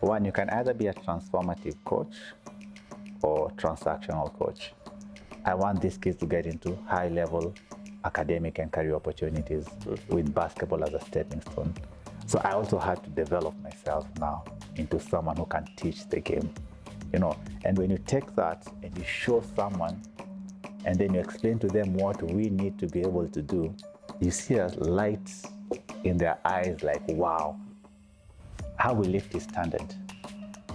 One, you can either be a transformative coach or transactional coach. I want these kids to get into high-level academic and career opportunities with basketball as a stepping stone. So I also had to develop myself now into someone who can teach the game, And when you take that and you show someone and then you explain to them what we need to be able to do, you see a light in their eyes like, wow, how we lift is standard,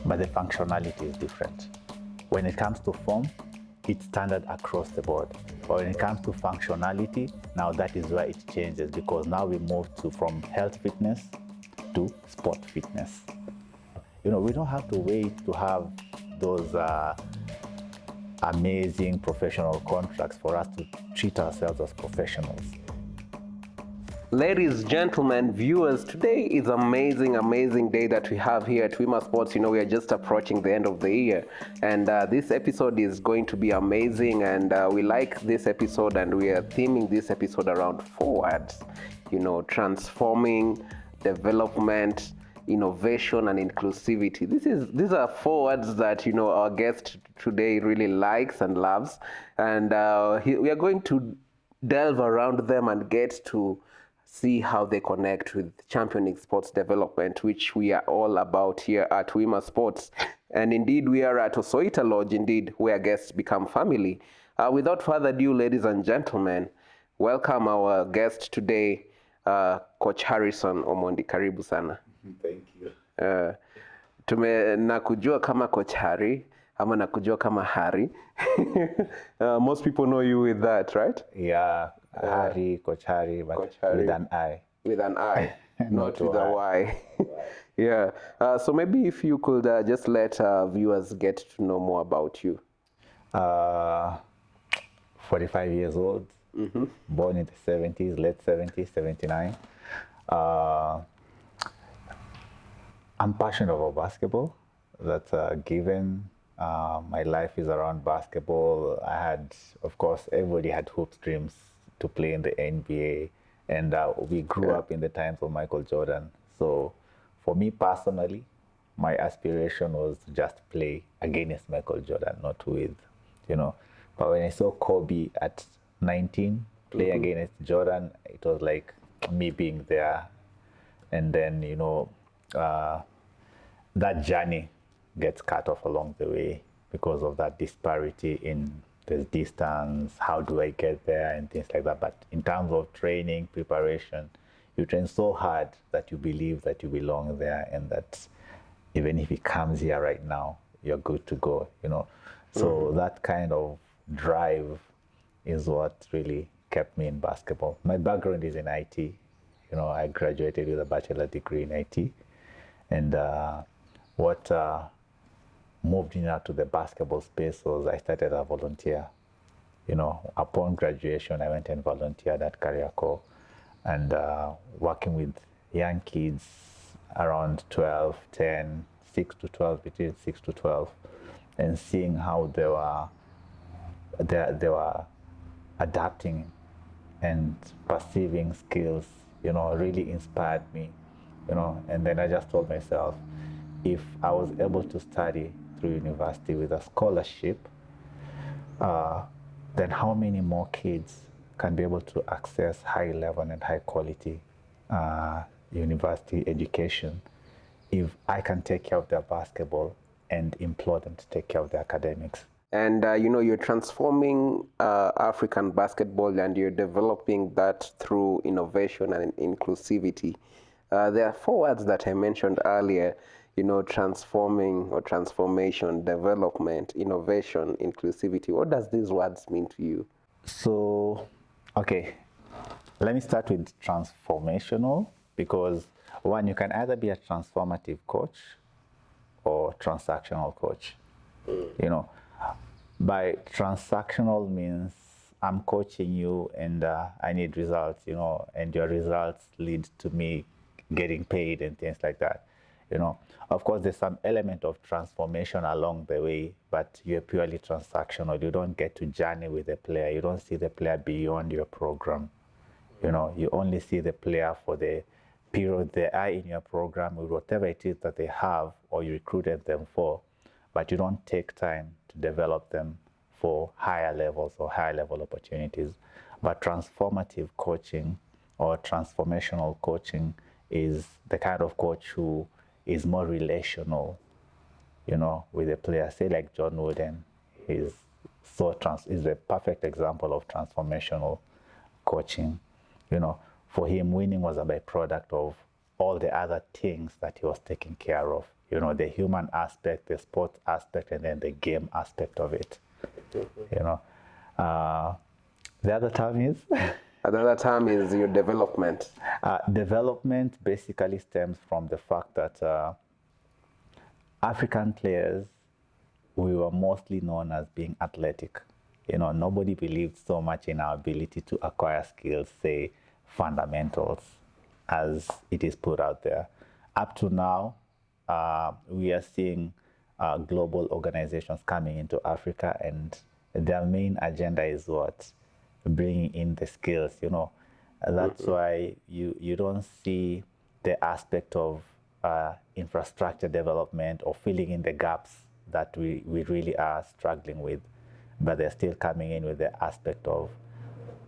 but the functionality is different. When it comes to form, it's standard across the board. But when it comes to functionality, now that is where it changes, because now we move from health fitness to sport fitness. We don't have to wait to have those amazing professional contracts for us to treat ourselves as professionals. Ladies, gentlemen, viewers, today is amazing day that we have here at Wima Sports. We are just approaching the end of the year, and this episode is going to be amazing, and we like this episode, and we are theming this episode around 4 words, transforming, development, innovation, and inclusivity. These are 4 words that our guest today really likes and loves, and we are going to delve around them and get to see how they connect with championing sports development, which we are all about here at Wima Sports. And indeed, we are at Osoita Lodge, indeed, where guests become family. Without further ado, ladies and gentlemen, welcome our guest today, Coach Harrison Omondi. Karibu sana. Thank you. Nakujua kama Coach Harry, ama nakujua kama Harry. Most people know you with that, right? Yeah. Harry, Coach Harry, but Coach Harry, with an I. With an I, not with a Y. Yeah. So maybe if you could just let viewers get to know more about you. 45 years old, born in the 70s, late 70s, 79. I'm passionate about basketball. That's a given. My life is around basketball. Of course, everybody had hopes, dreams to play in the NBA, and we grew up in the times of Michael Jordan. So for me personally, my aspiration was to just play against Michael Jordan, not with, But when I saw Kobe at 19 play against Jordan, it was like me being there. And then, that journey gets cut off along the way because of that disparity in the distance, how do I get there, and things like that. But in terms of training, preparation, you train so hard that you believe that you belong there, and that even if it comes here right now, you're good to go, So that kind of drive is what really kept me in basketball. My background is in IT. I graduated with a bachelor degree in IT, and what moved me out to the basketball space was I started as a volunteer. Upon graduation, I went and volunteered at Career Corps, and working with young kids around 12, 10, 6 to 12, between 6 to 12, and seeing how they were adapting and perceiving skills, really inspired me, and then I just told myself, if I was able to study through university with a scholarship, then how many more kids can be able to access high level and high quality university education if I can take care of their basketball and implore them to take care of their academics. And you're transforming African basketball, and you're developing that through innovation and inclusivity. There are 4 words that I mentioned earlier, transforming or transformation, development, innovation, inclusivity. What does these words mean to you? So, okay, let me start with transformational, because one, you can either be a transformative coach or transactional coach. By transactional means I'm coaching you and I need results, and your results lead to me getting paid and things like that. Of course, there's some element of transformation along the way, but you're purely transactional. You don't get to journey with the player. You don't see the player beyond your program. You only see the player for the period they are in your program with whatever it is that they have or you recruited them for, but you don't take time to develop them for higher levels or higher level opportunities. But transformative coaching or transformational coaching is the kind of coach who is more relational, with the player. Say like John Wooden, he's is a perfect example of transformational coaching. For him, winning was a byproduct of all the other things that he was taking care of. The human aspect, the sport aspect, and then the game aspect of it. The other term is Another term is your development. Development basically stems from the fact that African players, we were mostly known as being athletic. Nobody believed so much in our ability to acquire skills, say fundamentals, as it is put out there. Up to now, we are seeing global organizations coming into Africa, and their main agenda is what? Bringing in the skills. That's why you don't see the aspect of infrastructure development or filling in the gaps that we really are struggling with, but they're still coming in with the aspect of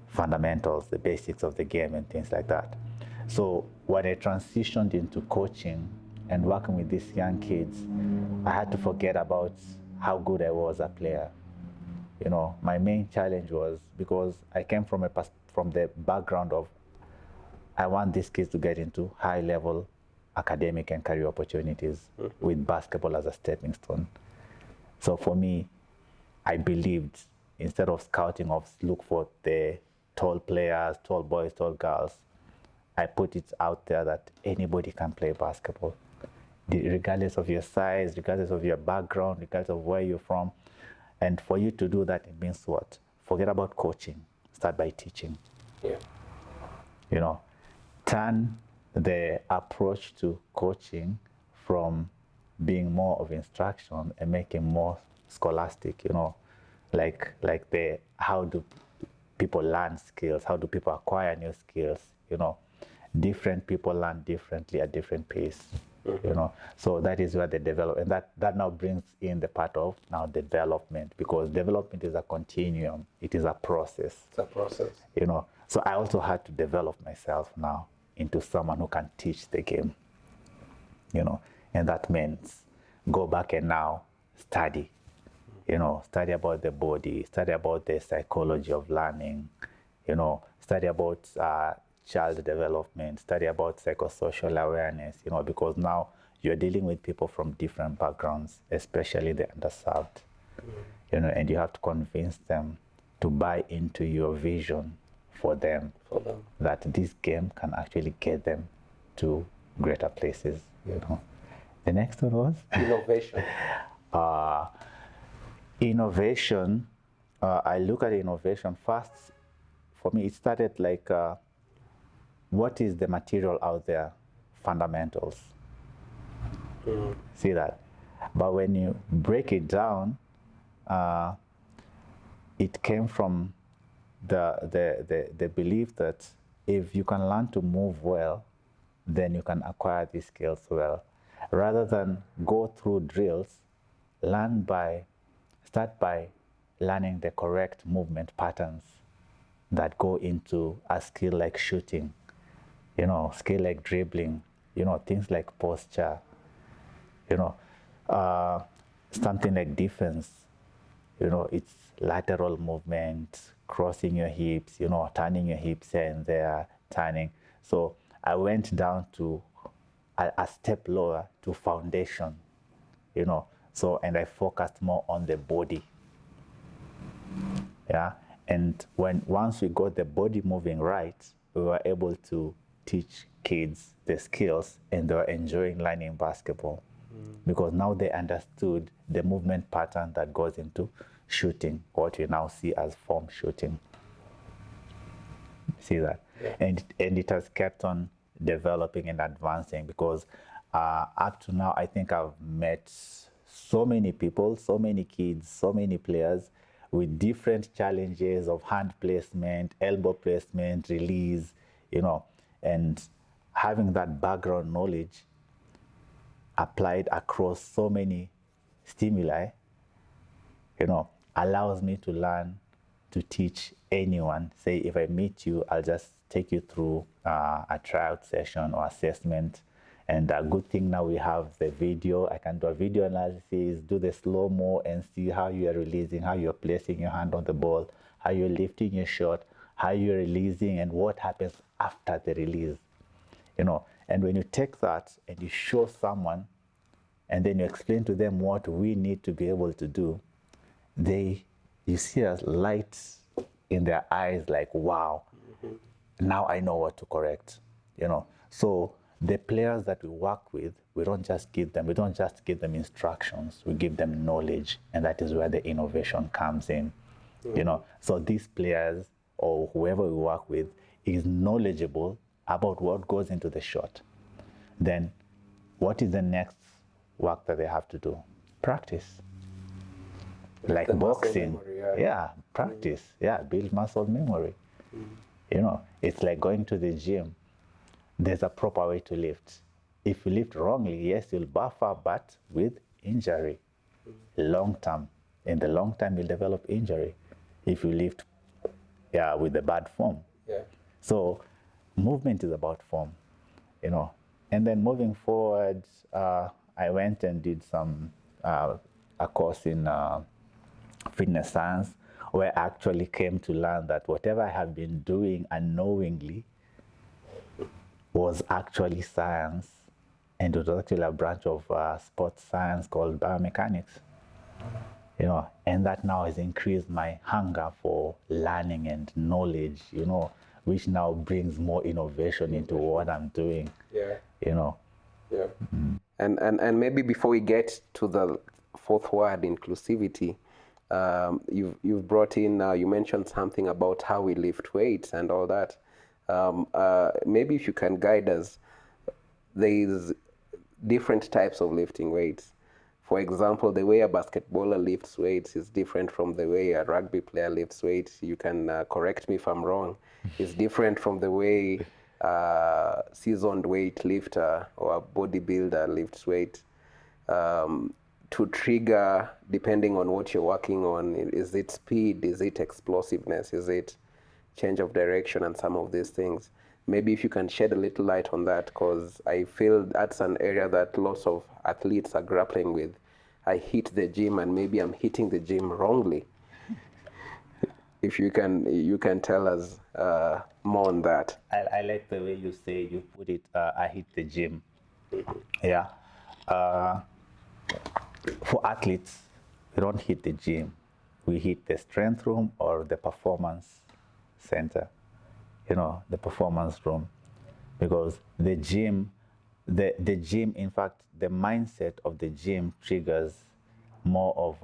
fundamentals, the basics of the game and things like that. So when I transitioned into coaching and working with these young kids, I had to forget about how good I was a player. My main challenge was because I came from the background of I want these kids to get into high level academic and career opportunities with basketball as a stepping stone. So for me, I believed instead of scouting of look for the tall players, tall boys, tall girls, I put it out there that anybody can play basketball, regardless of your size, regardless of your background, regardless of where you're from. And for you to do that, it means what? Forget about coaching. Start by teaching. Yeah. Turn the approach to coaching from being more of instruction and making more scholastic, like the how do people learn skills, how do people acquire new skills, different people learn differently at different pace. So that is where the development, and that now brings in the part of now development, because development is a continuum, it is a process. It's a process. So I also had to develop myself now into someone who can teach the game, and that means go back and now study, study about the body, study about the psychology of learning, study about child development, study about psychosocial awareness, because now you're dealing with people from different backgrounds, especially the underserved, and you have to convince them to buy into your vision for them, that this game can actually get them to greater places. The next one was Innovation. Innovation. I look at innovation first. For me, it started like what is the material out there? Fundamentals. See that? But when you break it down, it came from the belief that if you can learn to move well, then you can acquire these skills well. Rather than go through drills, start by learning the correct movement patterns that go into a skill like shooting, skill like dribbling, things like posture, something like defense, it's lateral movement, crossing your hips, turning your hips here and there, turning. So I went down to a step lower to foundation, and I focused more on the body. Yeah. And once we got the body moving right, we were able to teach kids the skills, and they were enjoying learning basketball because now they understood the movement pattern that goes into shooting, what we now see as form shooting. See that? Yeah. And it has kept on developing and advancing, because up to now, I think I've met so many people, so many kids, so many players with different challenges of hand placement, elbow placement, release, and having that background knowledge applied across so many stimuli, allows me to learn to teach anyone. Say, if I meet you, I'll just take you through a tryout session or assessment. And a good thing now we have the video. I can do a video analysis, do the slow-mo and see how you are releasing, how you're placing your hand on the ball, how you're lifting your shot, how you're releasing, and what happens after the release. And when you take that and you show someone, and then you explain to them what we need to be able to do, you see a light in their eyes, like, wow, now I know what to correct. So the players that we work with, we don't just give them instructions, we give them knowledge, and that is where the innovation comes in. So these players or whoever we work with is knowledgeable about what goes into the shot. Then what is the next work that they have to do? Practice. Like boxing. Memory, practice. Build muscle memory. It's like going to the gym. There's a proper way to lift. If you lift wrongly, yes, you'll buffer, but with injury. Long term. In the long term, you'll develop injury if you lift with the bad form. So movement is about form, And then moving forward, I went and did a course in fitness science, where I actually came to learn that whatever I have been doing unknowingly was actually science, and it was actually a branch of sports science called biomechanics. And that now has increased my hunger for learning and knowledge, which now brings more innovation into what I'm doing. And maybe before we get to the fourth word, inclusivity, you've brought in, you mentioned something about how we lift weights and all that. Maybe if you can guide us, there's different types of lifting weights. For example, the way a basketballer lifts weights is different from the way a rugby player lifts weights. You can correct me if I'm wrong. It's different from the way a seasoned weight lifter or a bodybuilder lifts weight. To trigger, depending on what you're working on, is it speed, is it explosiveness, is it change of direction, and some of these things. Maybe if you can shed a little light on that, because I feel that's an area that lots of athletes are grappling with. I hit the gym and maybe I'm hitting the gym wrongly. If you can tell us more on that. I like the way you put it, I hit the gym. For athletes, we don't hit the gym. We hit the strength room or the performance center, the performance room. Because the gym, in fact, the mindset of the gym triggers more of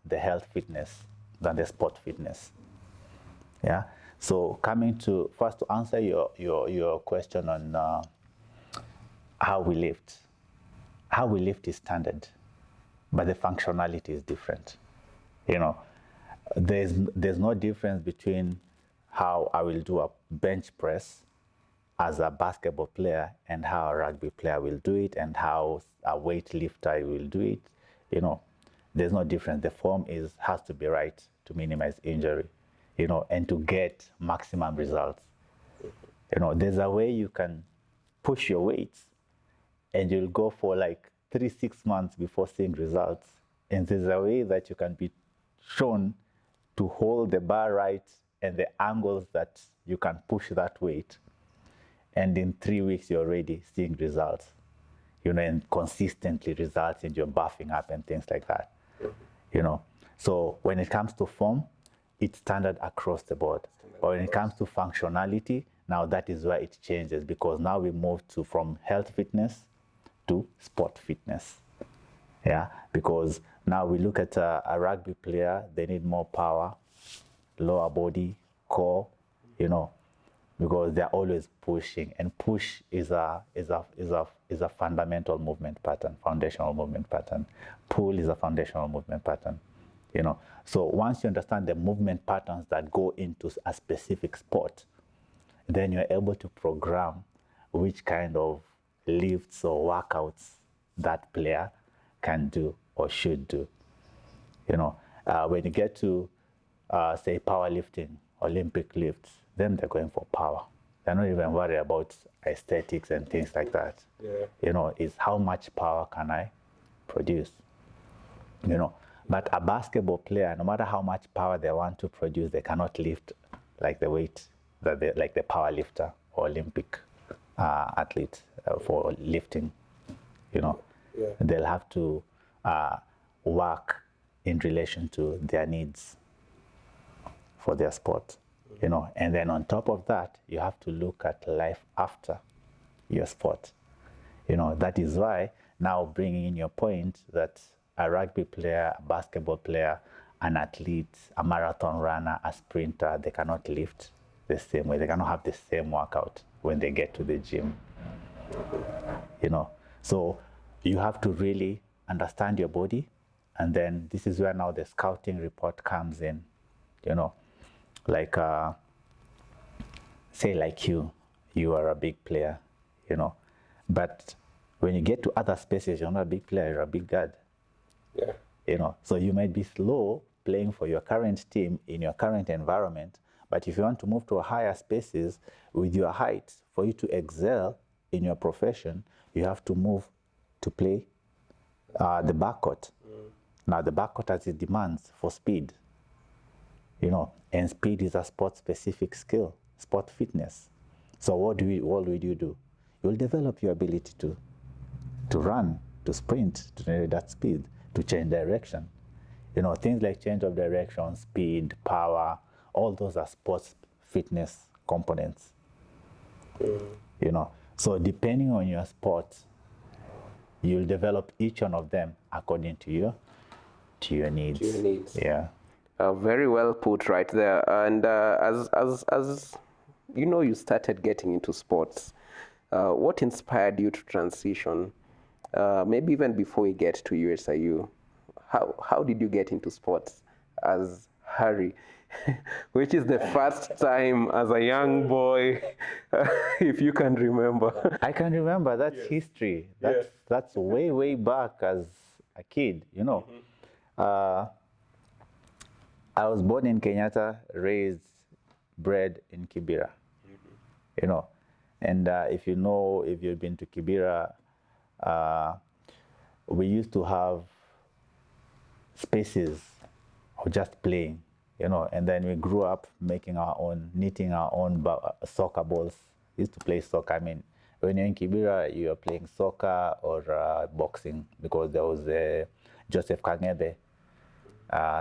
the health fitness than the sport fitness. So coming to first to answer your question on how we lift. How we lift is standard, but the functionality is different. There's no difference between how I will do a bench press as a basketball player and how a rugby player will do it and how a weightlifter will do it. There's no difference. The form has to be right to minimize injury, and to get maximum results. There's a way you can push your weights and you'll go for like 3-6 months before seeing results. And there's a way that you can be shown to hold the bar right and the angles that you can push that weight. And in 3 weeks, you're already seeing results, and consistently results, and you're buffing up and things like that. So when it comes to form, it's standard across the board. But when it comes to functionality, now that is where it changes, because now we move from health fitness to sport fitness. Because now we look at a rugby player, they need more power, lower body, core, because they're always pushing, and push is a fundamental movement pattern, foundational movement pattern. Pull is a foundational movement pattern. So once you understand the movement patterns that go into a specific sport, then you're able to program which kind of lifts or workouts that player can do or should do. When you get to, say, powerlifting, Olympic lifts, then they're going for power. They're not even worried about aesthetics and things like that. It's how much power can I produce? But a basketball player, no matter how much power they want to produce, they cannot lift like the weight like the power lifter or Olympic athlete for lifting. They'll have to work in relation to their needs for their sport. And then on top of that, you have to look at life after your sport. That is why now bringing in your point that a rugby player, a basketball player, an athlete, a marathon runner, a sprinter, they cannot lift the same way. They cannot have the same workout when they get to the gym. So you have to really understand your body. And then this is where now the scouting report comes in. Like, say like you are a big player, but when you get to other spaces, you're not a big player, you're a big guard. So you might be slow playing for your current team in your current environment, but if you want to move to higher spaces with your height, for you to excel in your profession, you have to move to play the backcourt. Now the backcourt has its demands for speed, and speed is a sport-specific skill, sport fitness. So what will you do? You'll develop your ability to run, to sprint, to generate that speed, to change direction. Things like change of direction, speed, power, all those are sports fitness components. So depending on your sport, you'll develop each one of them according to your needs. Yeah. Very well put right there. And as you started getting into sports, what inspired you to transition? Maybe even before you get to USIU, how did you get into sports as Harry? Which is the first time as a young boy, if you can remember. I can remember. That's history. That's way back as a kid. I was born in Kenyatta, raised, bred in Kibera. And if you've been to Kibera, we used to have spaces of just playing, and then we grew up knitting our own soccer balls. We used to play soccer. I mean, when you're in Kibera, you're playing soccer or boxing, because there was a Joseph Kangebe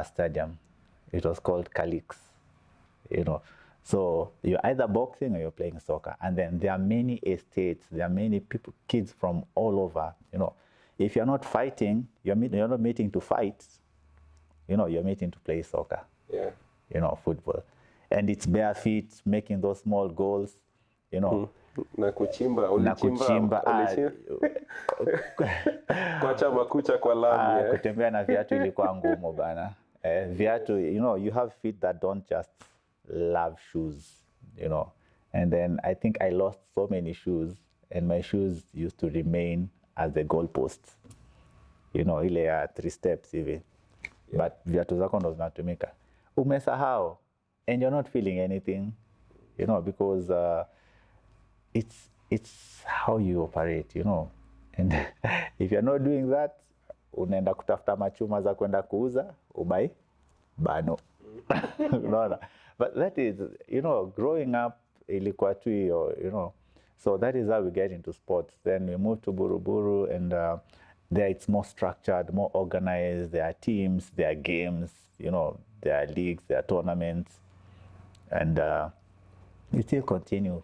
stadium. It was called Calix, So you're either boxing or you're playing soccer. And then there are many estates, there are many people, kids from all over, If you're not fighting, you're not meeting to fight, you're meeting to play soccer, football. And it's bare feet, making those small goals, na kuchimba kuacha makucha kwa lami. Kutembea na viatu ilikuwa ngumu bana. Viatu, you have feet that don't just love shoes, And then I think I lost so many shoes, and my shoes used to remain as the goalposts, ile ya 3 steps hivi. But viatu zako ndo zinatumika. Umesahau, and you're not feeling anything, because it's how you operate, And if you're not doing that, unaenda kutafuta machuma za kwenda kuuza, ubai bano. Unaona? But that is, growing up ilikuwa tu hiyo, So that is how we get into sports. Then we moved to Buruburu, and there it's more structured, more organized. There are teams, there are games, there are leagues, there are tournaments. And we still continue,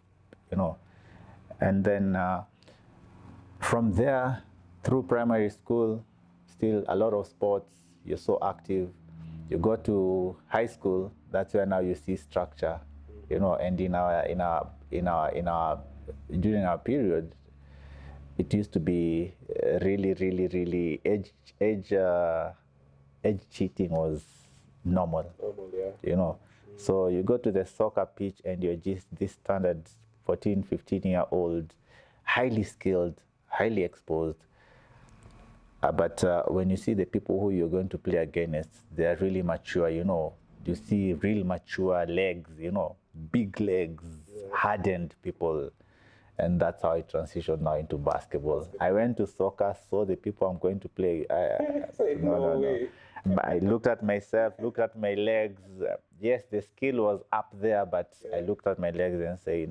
And then from there, through primary school, still a lot of sports. You're so active. You go to high school. That's where now you see structure, And during our period, it used to be really age cheating was normal. So you go to the soccer pitch and you're just this standard 14, 15-year-old highly skilled, highly exposed. But when you see the people who you're going to play against, they're really mature, You see real mature legs, big legs, hardened people. And that's how I transitioned now into basketball. I went to soccer, saw the people I'm going to play. No. But I looked at myself, looked at my legs. Yes, the skill was up there, but I looked at my legs and say,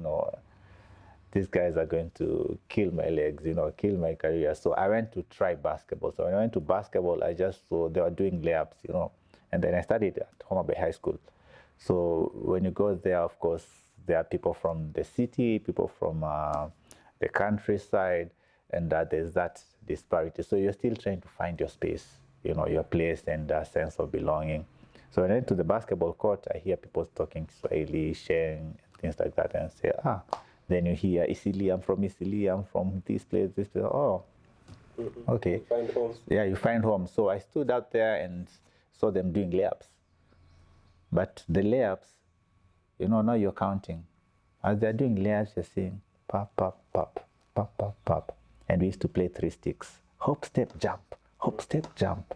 these guys are going to kill my legs, kill my career. So I went to try basketball. So when I went to basketball, I just saw they were doing layups, and then I studied at Homa Bay High School. So when you go there, of course, there are people from the city, people from the countryside, and there's that disparity. So you're still trying to find your space, your place and a sense of belonging. So when I went to the basketball court, I hear people talking Swahili, Sheng, things like that, and say, then you hear Isili, I'm from Isili, I'm from this place, this place. Oh, okay. You find home. Yeah, you find home. So I stood out there and saw them doing layups. But the layups, now you're counting. As they're doing layups, you're saying, pop, pop, pop, pop, pop, pop. And we used to play 3 sticks. Hop, step, jump. Hop, step, jump.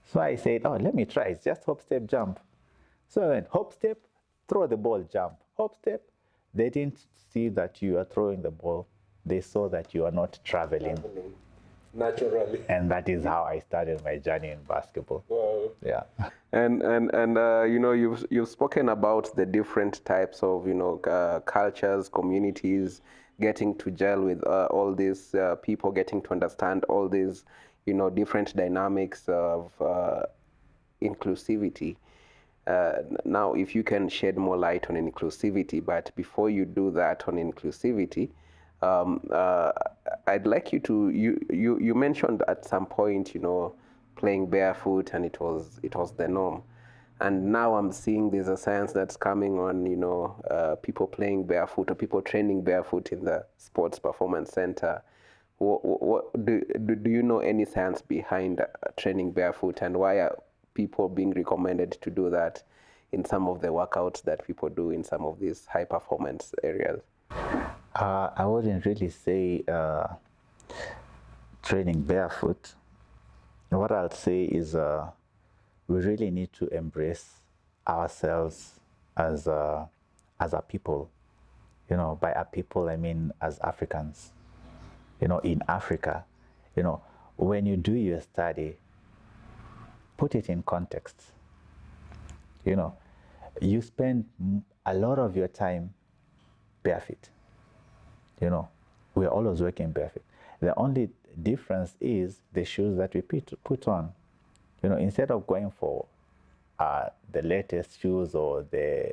So I said, let me try. It's just hop, step, jump. So I went, hop, step, throw the ball, jump. Hop, step. They didn't see that you are throwing the ball. They saw that you are not traveling. Naturally. And that is how I started my journey in basketball. Wow. Yeah. And you've spoken about the different types of cultures, communities, getting to gel with all these people, getting to understand all these different dynamics of inclusivity. Now, if you can shed more light on inclusivity, but before you do that on inclusivity, I'd like you to you mentioned at some point playing barefoot, and it was the norm. And now I'm seeing there's a science that's coming on, people playing barefoot or people training barefoot in the sports performance center. What do you know any science behind training barefoot, and why are people being recommended to do that in some of the workouts that people do in some of these high performance areas? I wouldn't really say training barefoot. What I'll say is we really need to embrace ourselves as a people. By a people, I mean as Africans. In Africa, when you do your study, put it in context. You spend a lot of your time barefoot. We're always working barefoot. The only difference is the shoes that we put on. Instead of going for the latest shoes, or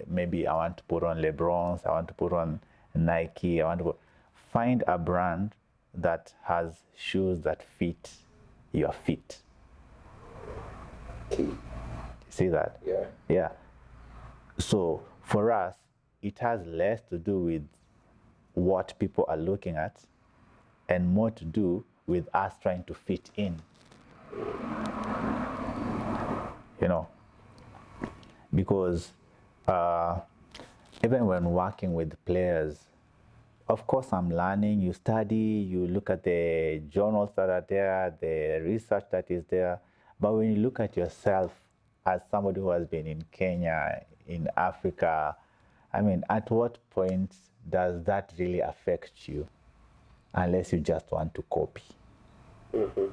maybe I want to put on LeBrons, I want to put on Nike, find a brand that has shoes that fit your feet. See that? Yeah. Yeah. So for us, it has less to do with what people are looking at and more to do with us trying to fit in. Because even when working with players, of course I'm learning, you study, you look at the journals that are there, the research that is there, but when you look at yourself as somebody who has been in Kenya, in Africa, at what point does that really affect you? Unless you just want to copy. Mm-hmm.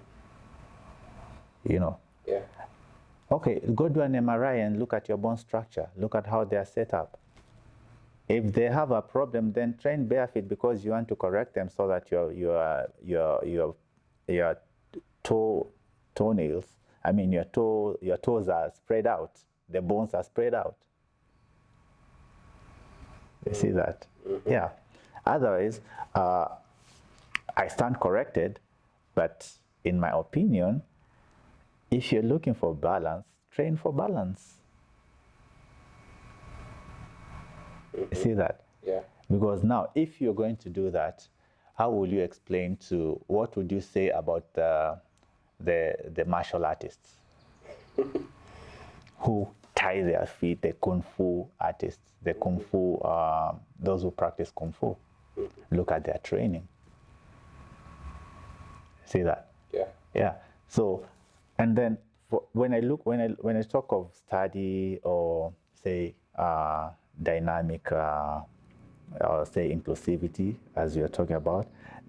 Yeah. Okay, go do an MRI and look at your bone structure. Look at how they are set up. If they have a problem, then train barefoot because you want to correct them so that your toenails, your toes are spread out. The bones are spread out. You see that? Mm-hmm. Yeah. Otherwise, I stand corrected, but in my opinion, if you're looking for balance, train for balance. Mm-hmm. You see that? Yeah. Because now, if you're going to do that, how will you explain what would you say about the martial artists who tie their feet, the kung fu artists, the kung fu, those who practice kung fu? Look at their training. See that? Yeah. Yeah. So, and then when I talk of study or say dynamic or say inclusivity, as you're talking about,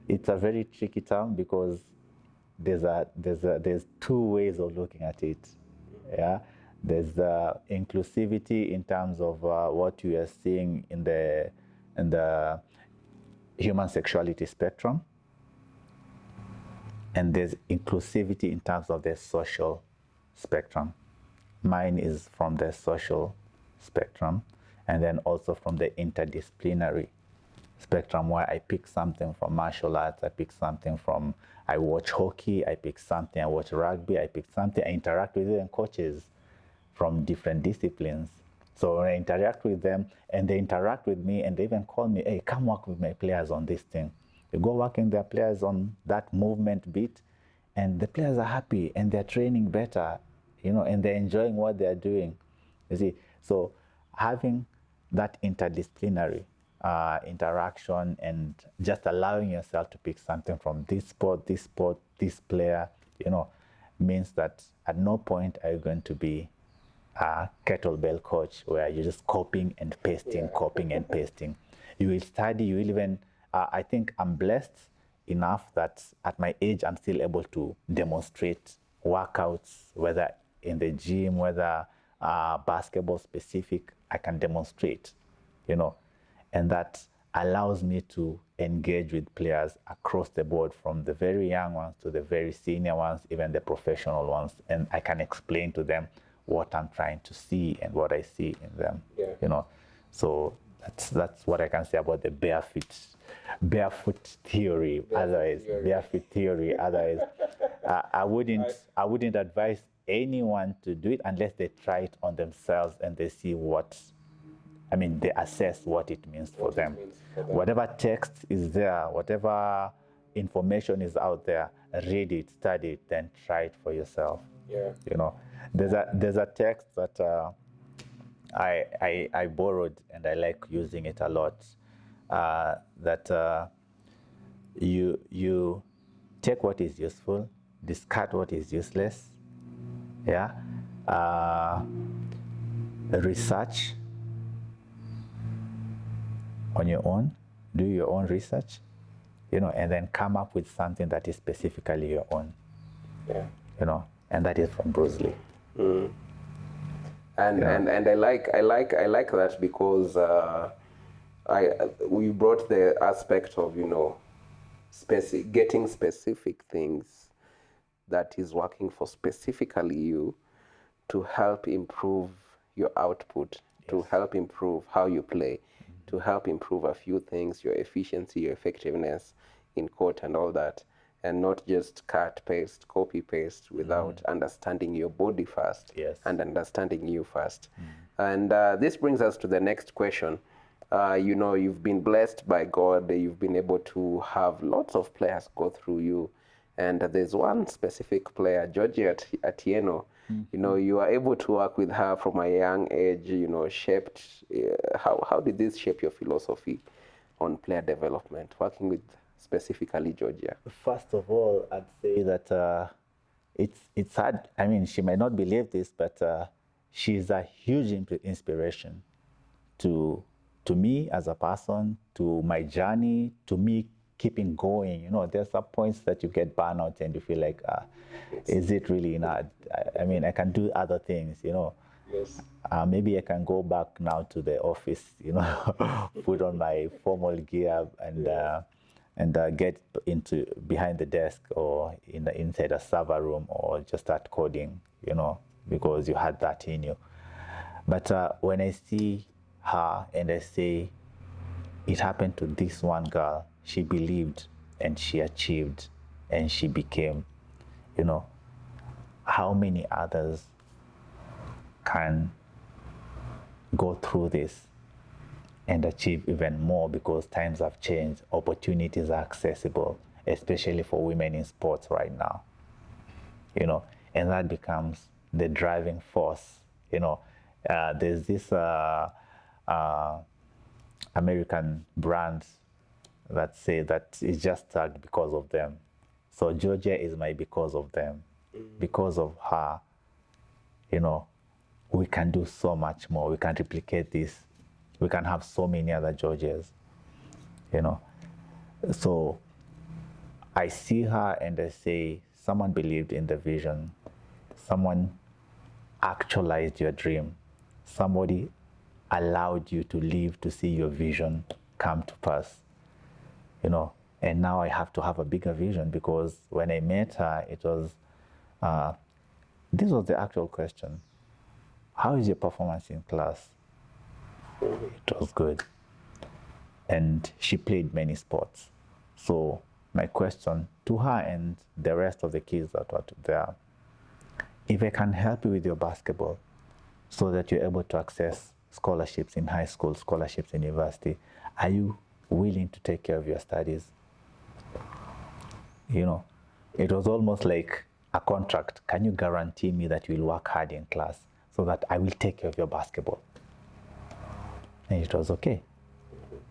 it's a very tricky term because there's two ways of looking at it. Yeah, there's inclusivity in terms of what you are seeing in the human sexuality spectrum, and there's inclusivity in terms of the social spectrum. Mine is from the social spectrum, and then also from the interdisciplinary spectrum, where I pick something from martial arts, I pick something from, I watch hockey, I pick something, I watch rugby, I pick something, I interact with even coaches from different disciplines. So when I interact with them and they interact with me and they even call me, hey, come work with my players on this thing. They go working their players on that movement bit, and the players are happy and they're training better, and they're enjoying what they're doing. You see, so having that interdisciplinary interaction and just allowing yourself to pick something from this sport, this player, means that at no point are you going to be a kettlebell coach where you're just copying and pasting, copying and pasting. You will study, you will even, I think I'm blessed enough that at my age, I'm still able to demonstrate workouts, whether in the gym, whether basketball specific, I can demonstrate, and that allows me to engage with players across the board, from the very young ones to the very senior ones, even the professional ones, and I can explain to them what I'm trying to see and what I see in them. So that's what I can say about the barefoot theory. Barefoot theory. Otherwise, I wouldn't advise anyone to do it unless they try it on themselves and they see they assess what it means for them. Whatever text is there, whatever information is out there, read it, study it, then try it for yourself. There's a text that I borrowed and I like using it a lot. That you take what is useful, discard what is useless. Yeah. Research on your own, do your own research, and then come up with something that is specifically your own. And that is from Bruce Lee. And I like that because we brought the aspect of getting specific things that is working for specifically you to help improve your output, to help improve how you play, to help improve a few things, your efficiency, your effectiveness in court and all that, and not just cut, paste, copy, paste without understanding your body first and understanding you first. And this brings us to the next question. You've been blessed by God, you've been able to have lots of players go through you. And there's one specific player, Georgia Atieno. You are able to work with her from a young age, shaped. How did this shape your philosophy on player development, working with specifically Georgia? First of all, I'd say that it's hard. She might not believe this, but she's a huge inspiration to me as a person, to my journey, to me keeping going. There's some points that you get burnout and you feel like, is it really enough? I can do other things, maybe I can go back now to the office, put on my formal gear and get into behind the desk or inside a server room or just start coding, because you had that in you. But when I see her and I say, it happened to this one girl, she believed and she achieved and she became, how many others can go through this and achieve even more, because times have changed, opportunities are accessible, especially for women in sports right now, and that becomes the driving force. There's this American brands that say that it's just tagged because of them. So Georgia is my because of them. Because of her, you know, we can do so much more. We can replicate this. We can have so many other Georgias, you know. So I see her and I say, someone believed in the vision. Someone actualized your dream. Somebody allowed you to live to see your vision come to pass, you know. And now I have to have a bigger vision, because when I met her, it was, this was the actual question. How is your performance in class? It was good. And she played many sports. So my question to her and the rest of the kids that were there, if I can help you with your basketball so that you're able to access scholarships in high school, scholarships in university, are you willing to take care of your studies? You know, it was almost like a contract. Can you guarantee me that you will work hard in class so that I will take care of your basketball? And it was okay,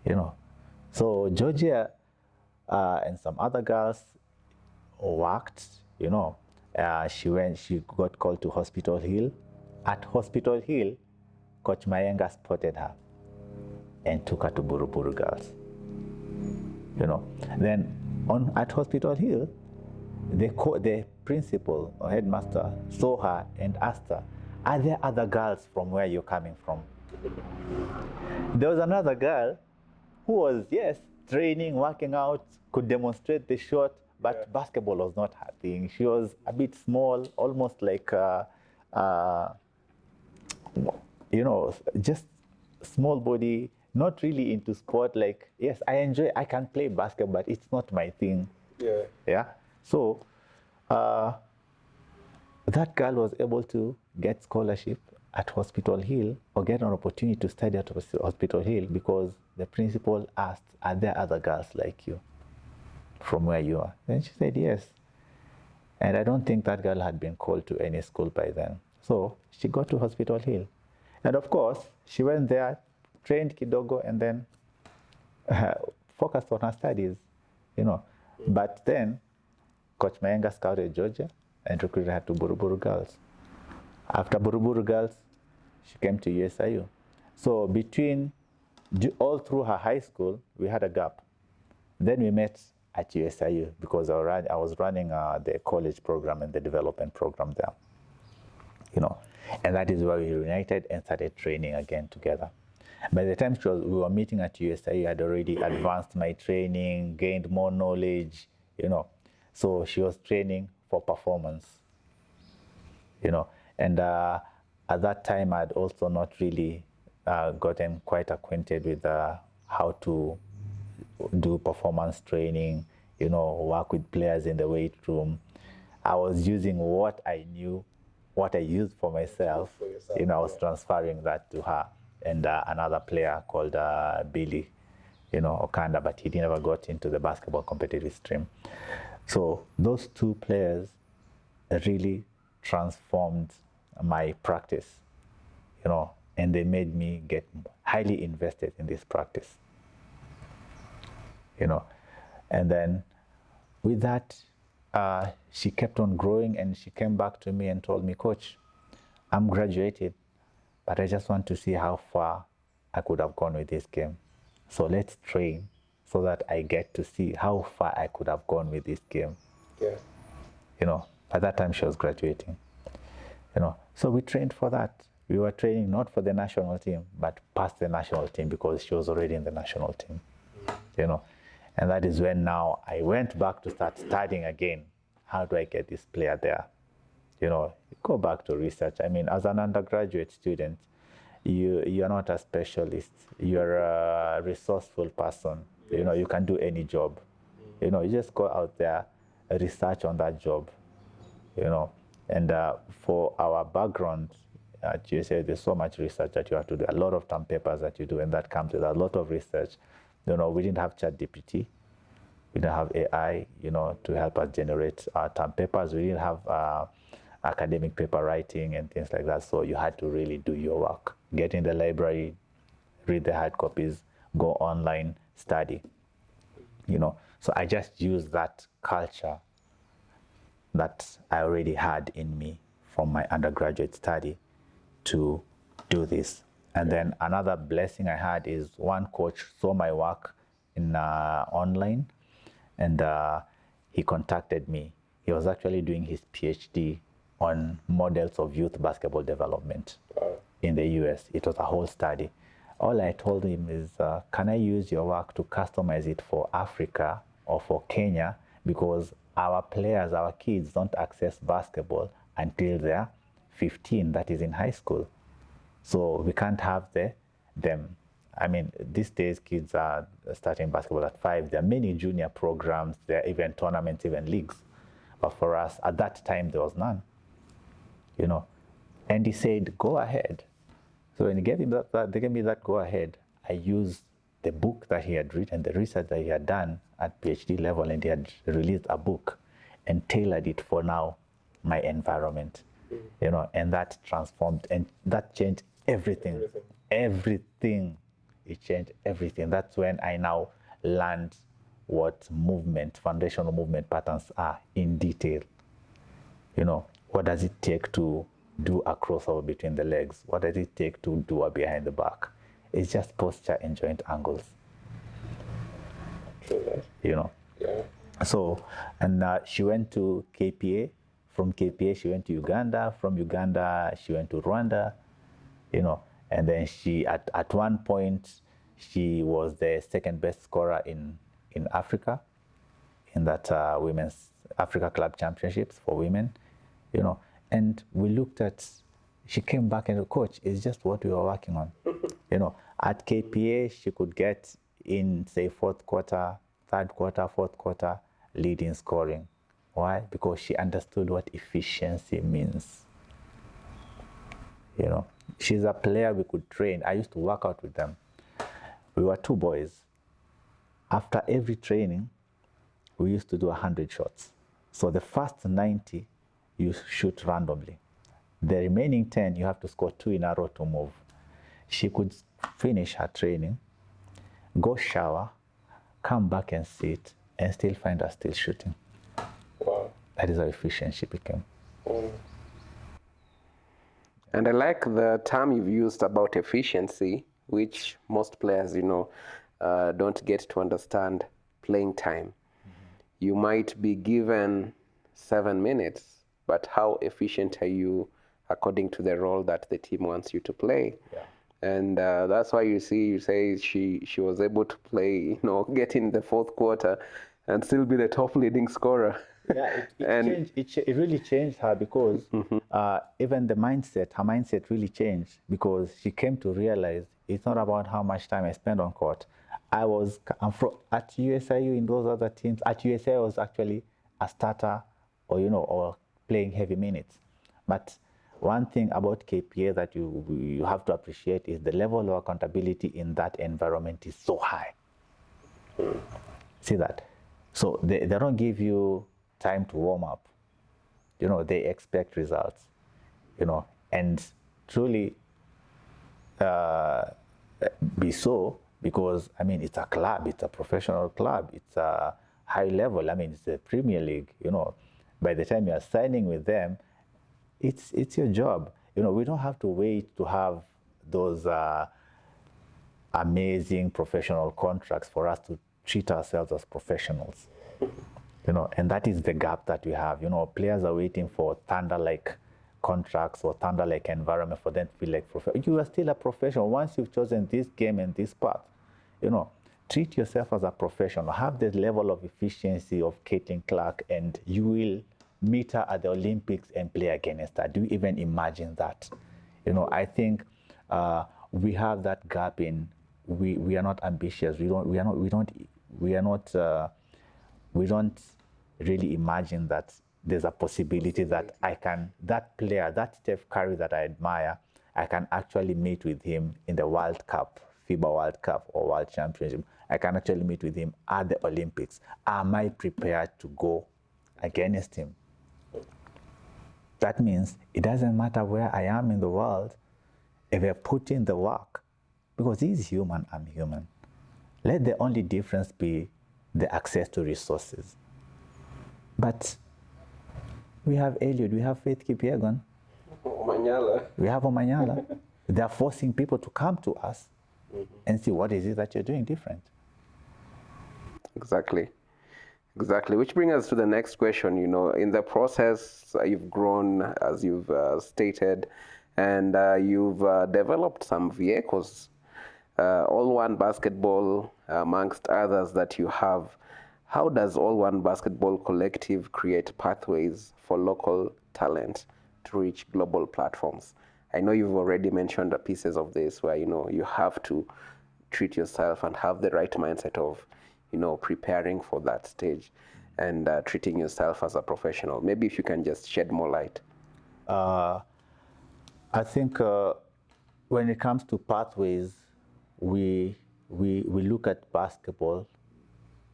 you know. So Georgia and some other girls worked, you know. She got called to Hospital Hill. At Hospital Hill, Coach Mayenga spotted her and took her to Buruburu Girls, you know. Then at Hospital Hill, the principal or headmaster saw her and asked her, are there other girls from where you're coming from? There was another girl who was, yes, training, working out, could demonstrate the shot, but basketball was not her thing. She was a bit small, almost like, you know, just small body, not really into sport. Like, yes, I can play basketball, but it's not my thing. Yeah. So that girl was able to get scholarship at Hospital Hill, or get an opportunity to study at Hospital Hill, because the principal asked, are there other girls like you from where you are? And she said yes. And I don't think that girl had been called to any school by then. So she got to Hospital Hill. And of course, she went there, trained kidogo, and then focused on her studies, you know. But then Coach Mayenga scouted Georgia and recruited her to Buruburu Girls. After Buruburu Girls, she came to USIU. So all through her high school, we had a gap. Then we met at USIU, because I was running the college program and the development program there, you know. And that is where we reunited and started training again together. By the time we were meeting at USIU, I had already advanced my training, gained more knowledge, you know. So she was training for performance, you know. And at that time, I'd also not really gotten quite acquainted with how to do performance training, you know, work with players in the weight room. I was using what I knew, what I used for myself, you know. I was transferring that to her and another player called Billy, you know, Okanda, but he never got into the basketball competitive stream. So those two players really transformed my practice, you know, and they made me get highly invested in this practice, you know. And then with that, she kept on growing, and she came back to me and told me, Coach, I'm graduated, but I just want to see how far I could have gone with this game. So let's train so that I get to see how far I could have gone with this game. Yeah. You know, at that time she was graduating, you know. So we trained for that. We were training not for the national team, but past the national team, because she was already in the national team, you know. And that is when now I went back to start studying again. How do I get this player there? You know, go back to research. I mean, as an undergraduate student, you're not a specialist. You're a resourceful person. Yes. You know, you can do any job. You know, you just go out there, research on that job, you know. And for our background at USA, there's so much research that you have to do, a lot of term papers that you do, and that comes with a lot of research. You know, we didn't have ChatGPT. We didn't have AI, you know, to help us generate our term papers. We didn't have academic paper writing and things like that. So you had to really do your work. Get in the library, read the hard copies, go online, study, you know. So I just used that culture that I already had in me from my undergraduate study to do this. And then another blessing I had is one coach saw my work in online, and he contacted me. He was actually doing his PhD on models of youth basketball development in the US. It was a whole study. All I told him is, can I use your work to customize it for Africa or for Kenya? Because our players, our kids don't access basketball until they're 15, that is in high school. So we can't have them. I mean, these days kids are starting basketball at 5. There are many junior programs, there are even tournaments, even leagues. But for us, at that time, there was none, you know. And he said, go ahead. So when he gave me they gave me that go ahead, I used the book that he had written, the research that he had done at PhD level, and he had released a book and tailored it for now my environment, you know, and that transformed, and that changed everything. Everything. It changed everything. That's when I now learned what foundational movement patterns are in detail. You know, what does it take to do a crossover between the legs? What does it take to do a behind the back? It's just posture and joint angles. You know. Yeah. So, and she went to KPA. From KPA, she went to Uganda. From Uganda, she went to Rwanda. You know, and then she at one point she was the second best scorer in Africa in that women's Africa Club Championships for women. You know, and we looked at, she came back and, coach, it's just what we were working on. You know, at KPA, she could get in, say, fourth quarter, third quarter, fourth quarter, lead in scoring. Why? Because she understood what efficiency means. You know, she's a player we could train. I used to work out with them. We were 2 boys. After every training, we used to do 100 shots. So the first 90, you shoot randomly. The remaining 10, you have to score 2 in a row to move. She could finish her training, go shower, come back and sit, and still find us still shooting. Wow. That is how efficient she became. And I like the term you've used about efficiency, which most players, don't get to understand: playing time. You might be given 7 minutes, but how efficient are you according to the role that the team wants you to play? Yeah. And that's why you say she was able to play, get in the fourth quarter and still be the top leading scorer. Yeah, it really changed her, because even her mindset really changed, because she came to realize it's not about how much time I spend on court. I'm at USIU in those other teams. At USIU, I was actually a starter, or playing heavy minutes. But one thing about KPA that you have to appreciate is the level of accountability in that environment is so high. See that? So they don't give you time to warm up. They expect results. And truly be so, because it's a club, it's a professional club, it's a high level. It's the Premier League. By the time you are signing with them, it's your job. We don't have to wait to have those amazing professional contracts for us to treat ourselves as professionals. And that is the gap that we have. Players are waiting for thunder-like contracts or thunder-like environment for them to feel like professional. You are still a professional. Once you've chosen this game and this path, treat yourself as a professional. Have the level of efficiency of Caitlin Clark, and you will meet her at the Olympics and play against her. Do you even imagine that? I think we have that gap in we are not ambitious. We don't really imagine that there's a possibility that that player, that Steph Curry that I admire, I can actually meet with him in the World Cup, FIBA World Cup or World Championship. I can actually meet with him at the Olympics. Am I prepared to go against him? That means it doesn't matter where I am in the world, if I put in the work, because he's human, I'm human. Let the only difference be the access to resources. But We have Eliud, we have Faith Kipyegon, Omanyala. we have Omanyala. They're forcing people to come to us and see what is it that you're doing different. Exactly. Which brings us to the next question. In the process, you've grown, as you've stated, and you've developed some vehicles, All.One Basketball, amongst others that you have. How does All.One Basketball Collective create pathways for local talent to reach global platforms? I know you've already mentioned the pieces of this where, you have to treat yourself and have the right mindset of, preparing for that stage and treating yourself as a professional. Maybe if you can just shed more light. I think when it comes to pathways, we look at basketball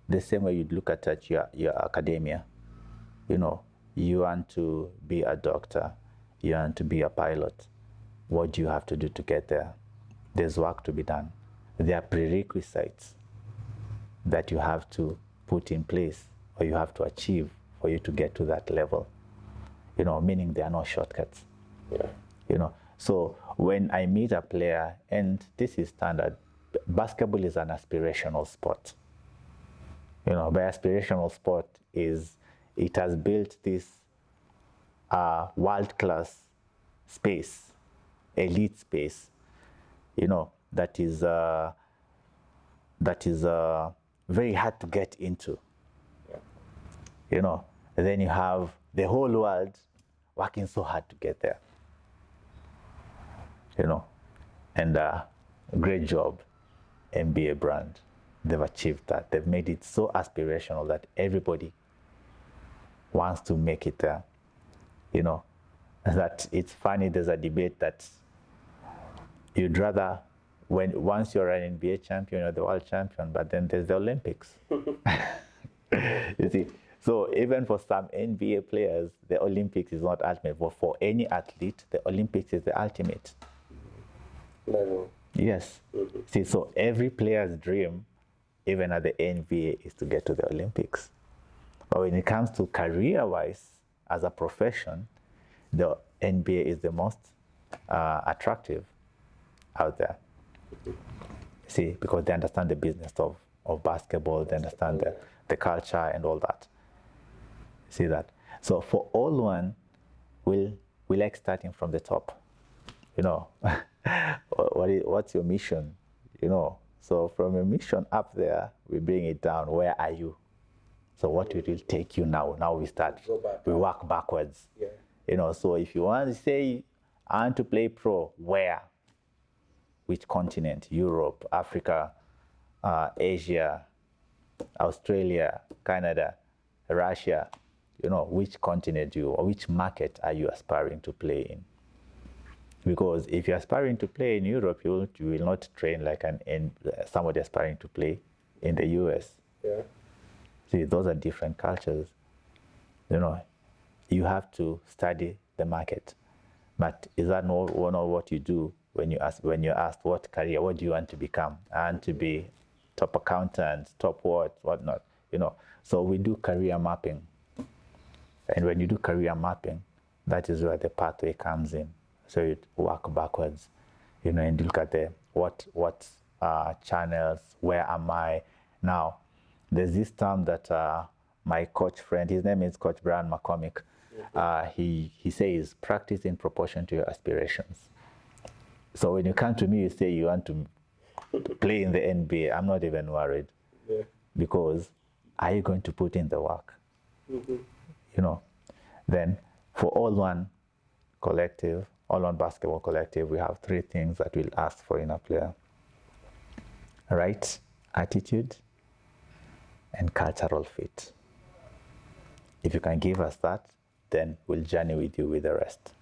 the same way you'd look at your academia. You want to be a doctor, you want to be a pilot. What do you have to do to get there? There's work to be done. There are prerequisites that you have to put in place or you have to achieve for you to get to that level. Meaning there are no shortcuts. Yeah. So when I meet a player, and this is standard, basketball is an aspirational sport. By aspirational sport is it has built this world-class space, elite space, that is very hard to get into. And then you have the whole world working so hard to get there. And great job, NBA brand. They've achieved that. They've made it so aspirational that everybody wants to make it there. That it's funny, there's a debate that you'd rather, once you're an NBA champion, you're the world champion, but then there's the Olympics. You see, so even for some NBA players, the Olympics is not ultimate, but for any athlete, the Olympics is the ultimate level. Yes. See, so every player's dream, even at the NBA, is to get to the Olympics. But when it comes to career-wise, as a profession, the NBA is the most attractive out there. See, because they understand the business of basketball, they understand the culture and all that. See that? So for All.One, we like starting from the top. What's your mission? So from your mission up there, we bring it down. Where are you? So what will take you now? Now we start. We work backwards. Yeah. So if you want to say, I want to play pro, where? Which continent? Europe, Africa, Asia, Australia, Canada, Russia. Which continent or which market are you aspiring to play in? Because if you're aspiring to play in Europe, you will not train like somebody aspiring to play in the US. Yeah. See, those are different cultures. You have to study the market. But is that not what you do when you're asked what career, what do you want to become? I want to be top accountant, top whatnot. So we do career mapping. And when you do career mapping, that is where the pathway comes in. So you work backwards, and you look at what channels, where am I now? There's this term that my coach friend, his name is Coach Brian McCormick, he says, practice in proportion to your aspirations. So when you come to me, you say you want to play in the NBA, I'm not even worried. Yeah. Because are you going to put in the work? Then for All.One Collective, All.One Basketball Collective, we have 3 things that we'll ask for in a player. Right attitude and cultural fit. If you can give us that, then we'll journey with you with the rest.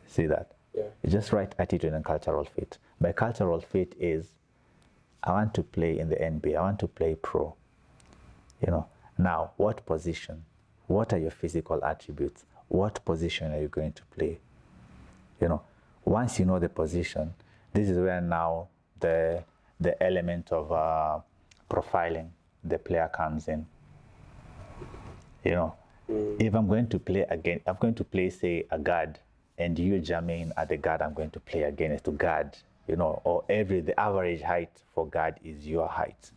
See that? Yeah. It's just right attitude and cultural fit. My cultural fit is, I want to play in the NBA, I want to play pro. Now, what position? What are your physical attributes? What position are you going to play? Once you know the position, this is where now the element of profiling the player comes in. If I'm going to play again, I'm going to play, say, a guard, and you, Jermaine, at the guard, I'm going to play against to guard, or the average height for guard is your height.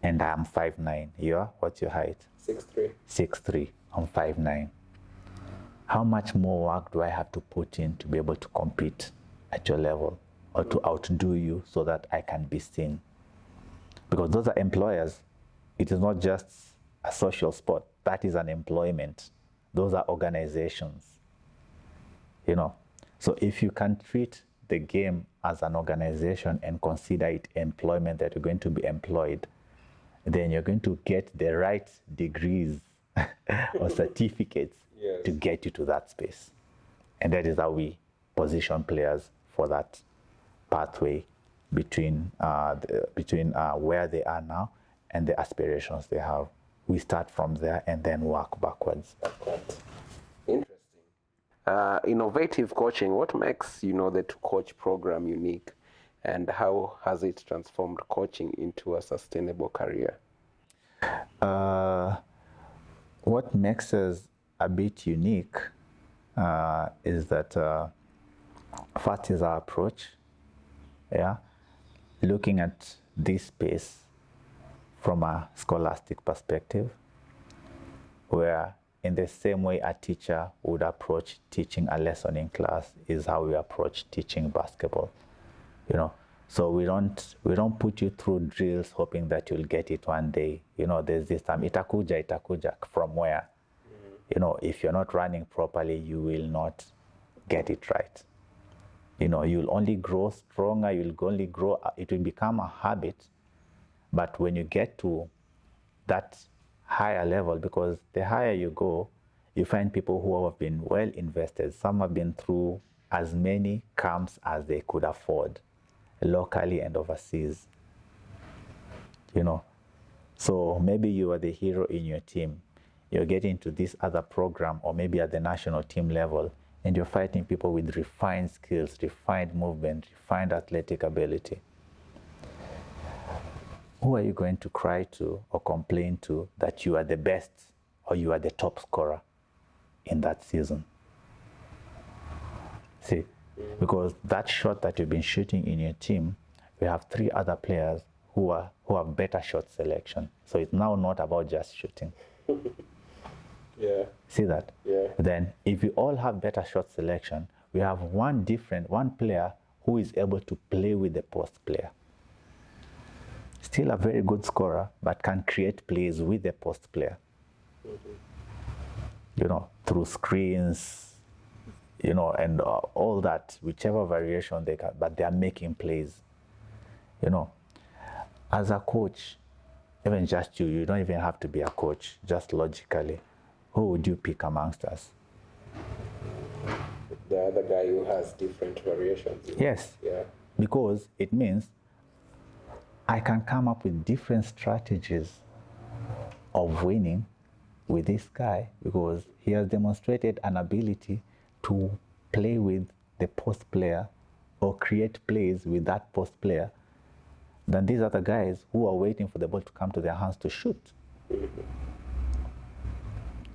And I'm 5'9". What's your height? 6'3". 6'3". I'm 5'9". How much more work do I have to put in to be able to compete at your level or to outdo you so that I can be seen? Because those are employers. It is not just a social sport. That is an employment. Those are organizations. So if you can treat the game as an organization and consider it employment, that you're going to be employed, then you're going to get the right degrees or certificates to get you to that space. And that is how we position players for that pathway between where they are now and the aspirations they have. We start from there and then work backwards. Interesting. Innovative coaching. What makes the TuCoach program unique, and how has it transformed coaching into a sustainable career? What makes us a bit unique is that first is our approach. Looking at this space from a scholastic perspective, where in the same way a teacher would approach teaching a lesson in class is how we approach teaching basketball. So we don't put you through drills hoping that you'll get it one day. There's this time itakuja from where? If you're not running properly, you will not get it right. You'll only grow stronger, it will become a habit. But when you get to that higher level, because the higher you go, you find people who have been well invested. Some have been through as many camps as they could afford, locally and overseas. So maybe you are the hero in your team. You're getting to this other program, or maybe at the national team level, and you're fighting people with refined skills, refined movement, refined athletic ability. Who are you going to cry to or complain to that you are the best or you are the top scorer in that season? See, because that shot that you've been shooting in your team, we have 3 other players who have better shot selection. So it's now not about just shooting. See that? Then if we all have better shot selection, we have one player who is able to play with the post player. Still a very good scorer, but can create plays with the post player. Through screens, and all that, whichever variation they can, but they are making plays. As a coach, even just you don't even have to be a coach, just logically, who would you pick amongst us? The other guy who has different variations. Yes. Because it means I can come up with different strategies of winning with this guy, because he has demonstrated an ability to play with the post player or create plays with that post player than these other guys who are waiting for the ball to come to their hands to shoot.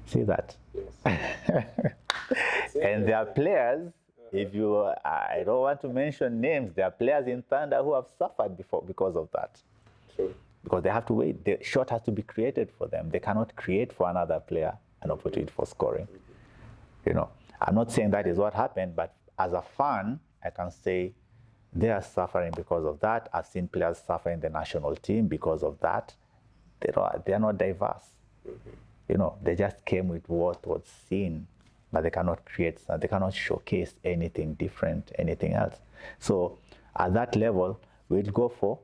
See that? And there are players, I don't want to mention names, there are players in Thunder who have suffered before because of that. True. Because they have to wait. The shot has to be created for them. They cannot create for another player an opportunity for scoring. I'm not saying that is what happened, but as a fan, I can say they are suffering because of that. I've seen players suffer in the national team because of that. They are not diverse. They just came with what was seen, but they cannot they cannot showcase anything different, anything else. So at that level, we'd go for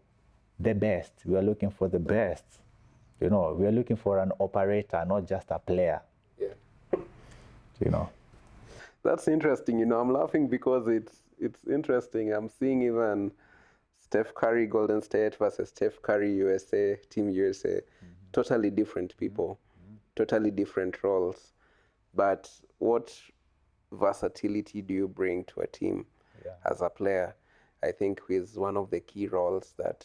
the best. We are looking for the best. We are looking for an operator, not just a player. That's interesting. I'm laughing because it's interesting. I'm seeing even Steph Curry Golden State versus Steph Curry USA, Team USA. Totally different people, totally different roles. But what versatility do you bring to a team as a player? I think is one of the key roles that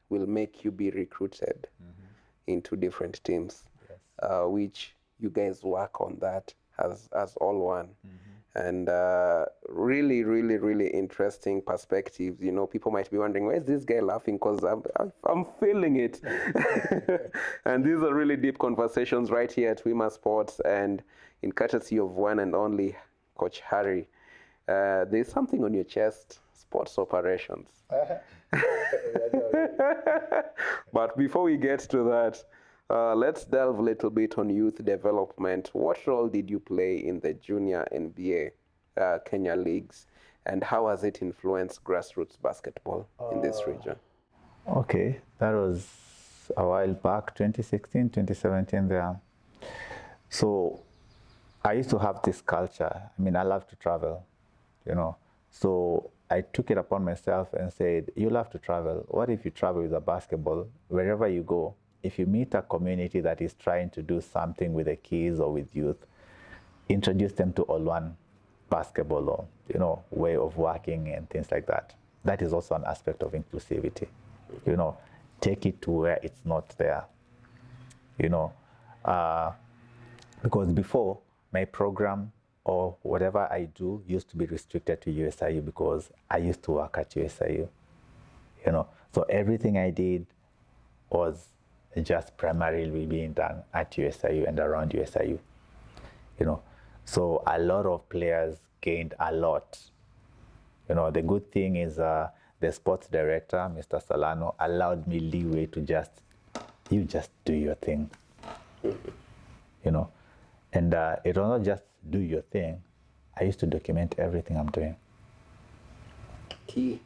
will make you be recruited into different teams, which you guys work on that as All.One. And really, really, really interesting perspectives. You know, people might be wondering, why is this guy laughing? Because I'm feeling it. And these are really deep conversations right here at Wima Sports, and in courtesy of one and only Coach Harry. There's something on your chest, sports operations. But before we get to that, let's delve a little bit on youth development. What role did you play in the junior NBA Kenya leagues, and how has it influenced grassroots basketball in this region? Okay, that was a while back, 2016, 2017 there. So I used to have this culture. I mean, I love to travel, you know. So I took it upon myself and said, you'll have to travel. What if you travel with a basketball? Wherever you go, if you meet a community that is trying to do something with the kids or with youth, introduce them to All.One Basketball, or, you know, way of working and things like that. That is also an aspect of inclusivity. You know, take it to where it's not there. You know, because before, my program or whatever I do used to be restricted to USIU because I used to work at USIU. You know, so everything I did was just primarily being done at USIU and around USIU. You know, so a lot of players gained a lot. You know, the good thing is the sports director, Mr. Solano, allowed me leeway to just do your thing. You know, and it was not just do your thing. I used to document everything I'm doing. Key.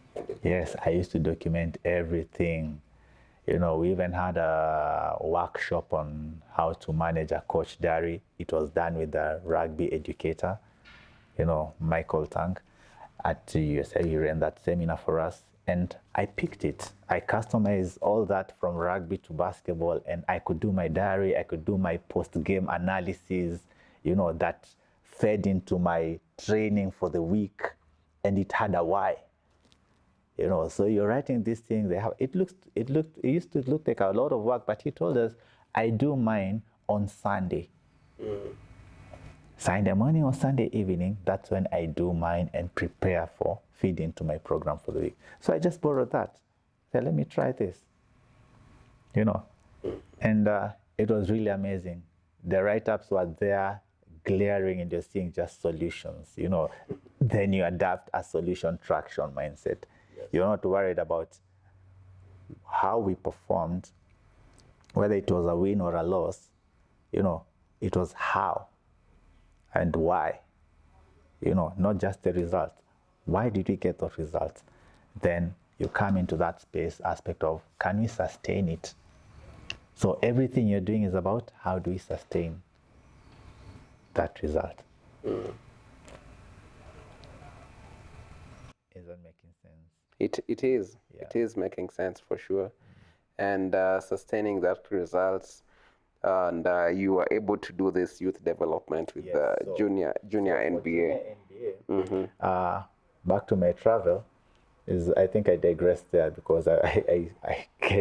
Yes, I used to document everything. You know, we even had a workshop on how to manage a coach diary. It was done with a rugby educator, you know, Michael Tang at USIU. He ran that seminar for us, and I picked it. I customized all that from rugby to basketball, and I could do my diary. I could do my post-game analysis, you know, that fed into my training for the week, and it had a why. You know, so you're writing this thing. It used to look like a lot of work, but he told us, I do mine on Sunday. Sunday morning or Sunday evening, that's when I do mine and prepare for feed into my program for the week. So I just borrowed that. Said, let me try this. You know, and it was really amazing. The write-ups were there, glaring, and you're seeing just solutions. You know, then you adapt a solution traction mindset. You're not worried about how we performed, whether it was a win or a loss. You know, it was how and why. You know, not just the result. Why did we get those results? Then you come into that space aspect of, can we sustain it? So everything you're doing is about how do we sustain that result. Is that making sense? It is. Yeah. It is making sense for sure. And sustaining that results, and you were able to do this youth development with the junior NBA. Back to my travel, I think I digressed there because I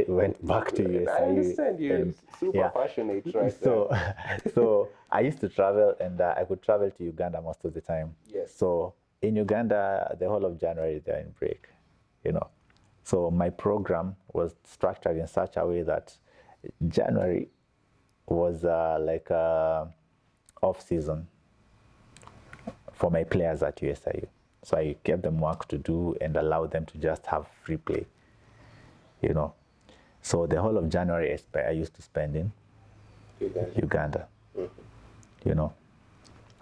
went back to USIU. I understand you're super passionate, right? So I used to travel, and I could travel to Uganda most of the time. Yes. So in Uganda, the whole of January they're in break, you know. So my program was structured in such a way that January was like off season for my players at USIU. So I gave them work to do and allowed them to just have free play, you know. So the whole of January I used to spend in Uganda. You know.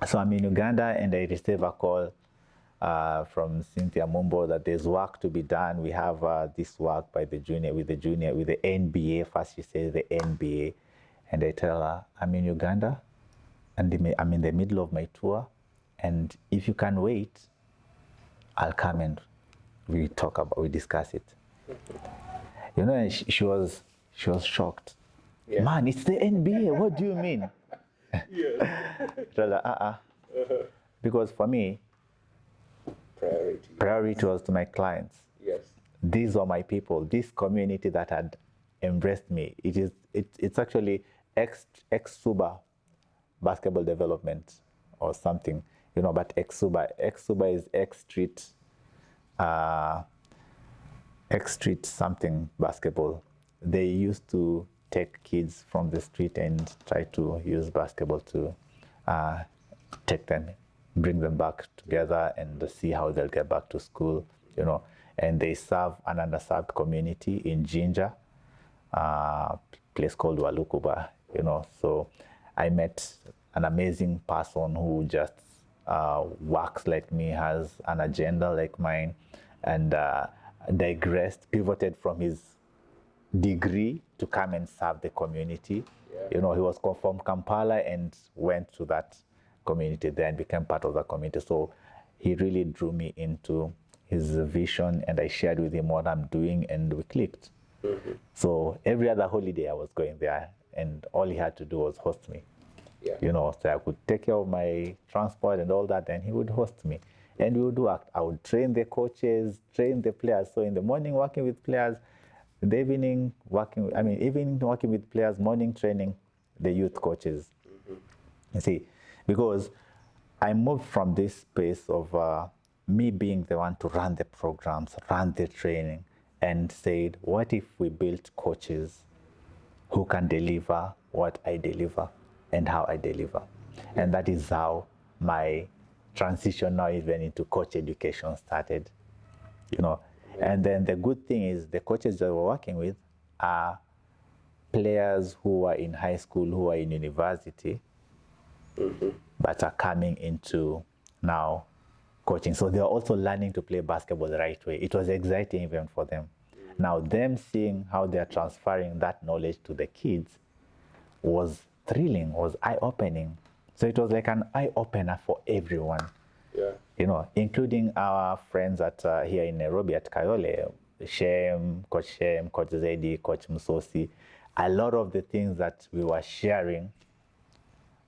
So I'm in Uganda, and I receive a call from Cynthia Mumbo that there's work to be done. We have this work by with the NBA. First she says the NBA, and I tell her I'm in Uganda, and I'm in the middle of my tour, and if you can wait, I'll come and we discuss it. You know, and she was shocked. Yeah. Man, it's the NBA. What do you mean? Tell her, because for me, priority was to my clients. Yes. These are my people. This community that had embraced me. It's actually ex-Suba basketball development or something, but Exuba is X Street something basketball. They used to take kids from the street and try to use basketball to take them, bring them back together and see how they'll get back to school, And they serve an underserved community in Jinja, place called Walukuba, So I met an amazing person who just works like me, has an agenda like mine, and pivoted from his degree to come and serve the community. He was from Kampala and went to that community there and became part of the community. So he really drew me into his vision, and I shared with him what I'm doing, and we clicked. So every other holiday I was going there, and all he had to do was host me. So I could take care of my transport and all that, and he would host me. And we would work. I would train the coaches, train the players. So in the morning, working with players, in the evening, evening working with players, morning training the youth coaches. You see, because I moved from this space of me being the one to run the programs, run the training, and said, what if we built coaches who can deliver what I deliver and how I deliver? And that is how my transition now even into coach education started, And then the good thing is the coaches that we're working with are players who are in high school, who are in university, but are coming into now coaching. So they're also learning to play basketball the right way. It was exciting even for them. Now, them seeing how they're transferring that knowledge to the kids was thrilling, was eye-opening. So it was like an eye-opener for everyone. Including our friends at here in Nairobi at Kayole, Shem, Coach Zedi, Coach Musosi. A lot of the things that we were sharing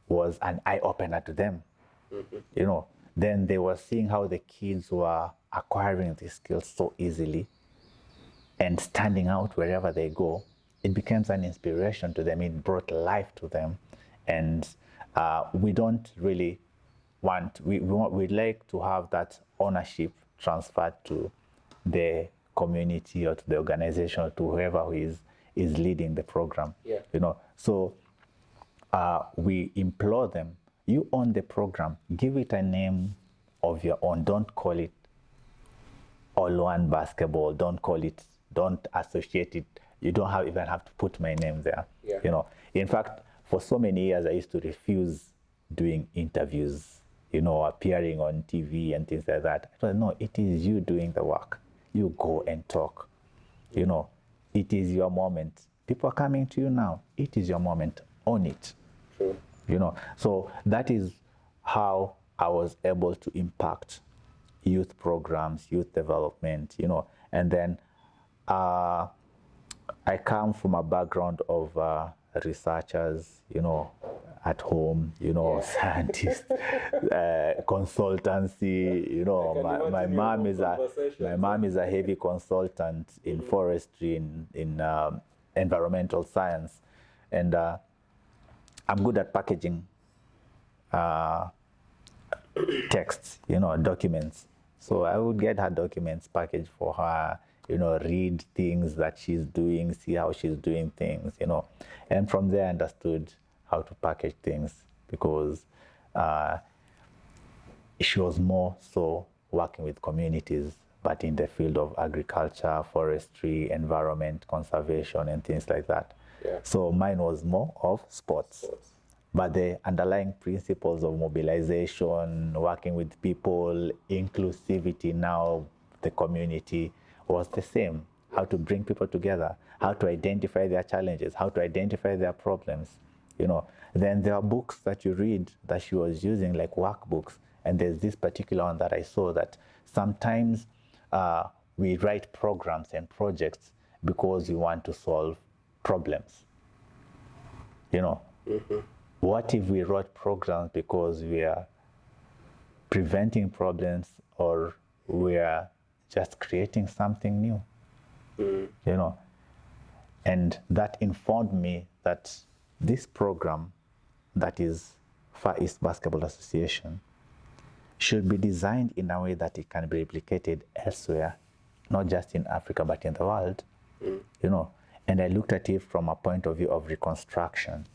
was an eye-opener to them. Then they were seeing how the kids were acquiring these skills so easily and standing out wherever they go. It becomes an inspiration to them. It brought life to them. And we don't really we'd like to have that ownership transferred to the community or to the organization or to whoever who is leading the program. So we implore them, you own the program, give it a name of your own. Don't call it All.One Basketball. Don't associate it. You don't even have to put my name there. In fact, for so many years I used to refuse doing interviews, appearing on TV and things like that. I thought, no, it is you doing the work. You go and talk. It is your moment. People are coming to you now. It is your moment. Own it. True. So that is how I was able to impact youth programs, youth development, and then I come from a background of researchers, at home, scientists, consultancy, my mom is a heavy consultant in forestry, in environmental science, and I'm good at packaging texts, documents. So I would get her documents packaged for her, read things that she's doing, see how she's doing things, and from there I understood how to package things, because she was more so working with communities, but in the field of agriculture, forestry, environment, conservation, and things like that. So mine was more of sports. But the underlying principles of mobilization, working with people, inclusivity, now the community, was the same. How to bring people together, how to identify their challenges, how to identify their problems. Then there are books that you read that she was using, like workbooks. And there's this particular one that I saw that sometimes we write programs and projects because we want to solve problems. What if we wrote programs because we are preventing problems, or we are just creating something new? And that informed me that this program that is Far East Basketball Association should be designed in a way that it can be replicated elsewhere, not just in Africa, but in the world, And I looked at it from a point of view of reconstruction.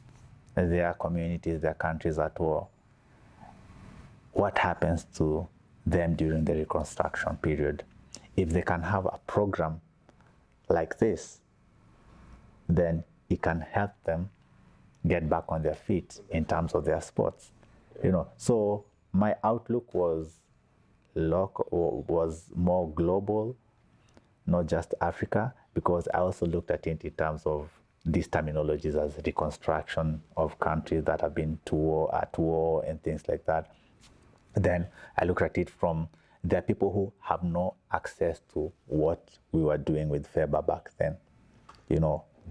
There are communities, there are countries at war. What happens to them during the reconstruction period? If they can have a program like this, then it can help them get back on their feet in terms of their sports. So my outlook was more global, not just Africa, because I also looked at it in terms of these terminologies as reconstruction of countries that have been at war and things like that. Then I looked at it from there are people who have no access to what we were doing with FIBA back then,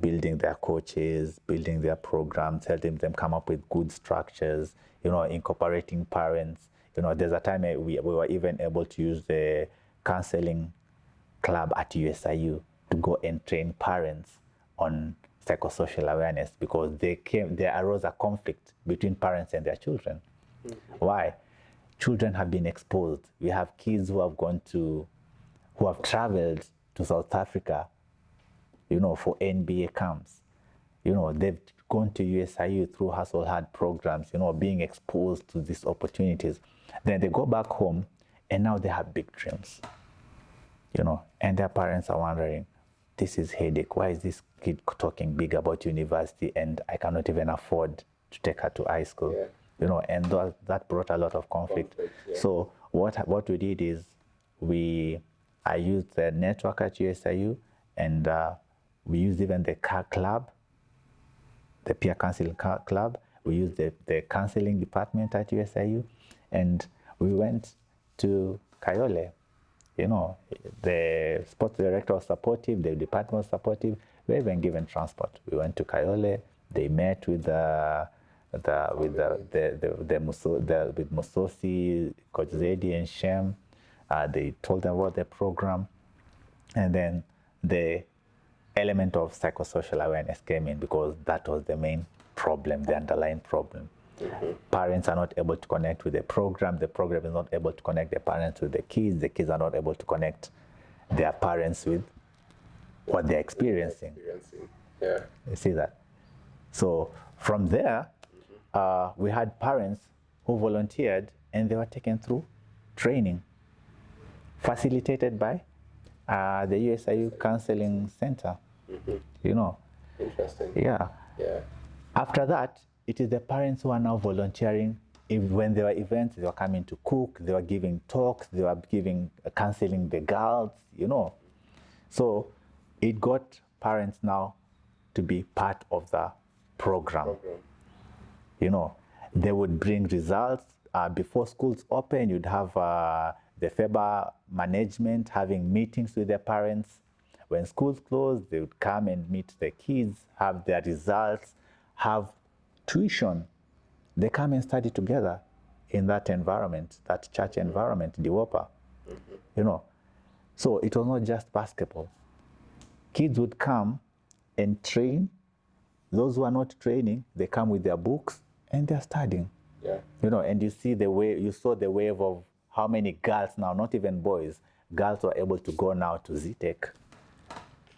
building their coaches, building their programs, helping them come up with good structures, incorporating parents. There's a time we were even able to use the counseling club at USIU to go and train parents on psychosocial awareness, because there arose a conflict between parents and their children. Why? Children have been exposed. We have kids who have traveled to South Africa, for NBA camps. They've gone to USIU through hustle hard programs, being exposed to these opportunities. Then they go back home and now they have big dreams, and their parents are wondering, this is headache. Why is this kid talking big about university and I cannot even afford to take her to high school? And that brought a lot of conflict. So what we did is I used the network at USIU, and we used even the club, the peer counseling club. We used the counseling department at USIU, and we went to Kayole. The sports director was supportive, the department was supportive. We were even given transport. We went to Kayole. They met with Musosi, Coach Zedi, and Shem. They told them about the program, and then the element of psychosocial awareness came in, because that was the main problem, the underlying problem. Parents are not able to connect with the program is not able to connect the parents with the kids are not able to connect their parents with what they're experiencing. Yeah. You see that? So from there, we had parents who volunteered, and they were taken through training facilitated by the USIU Counseling Center. Interesting. Yeah. After that, it is the parents who are now volunteering. When there were events, they were coming to cook, they were giving talks, they were counseling the girls, So it got parents now to be part of the program. They would bring results. Before schools open, you'd have the FIBA management having meetings with their parents. When schools closed, they would come and meet the kids, have their results, have tuition. They come and study together in that environment, that church environment, Diwopa. So it was not just basketball. Kids would come and train. Those who are not training, they come with their books and they're studying. And you saw the wave of how many girls now, not even boys, girls were able to go now to ZTech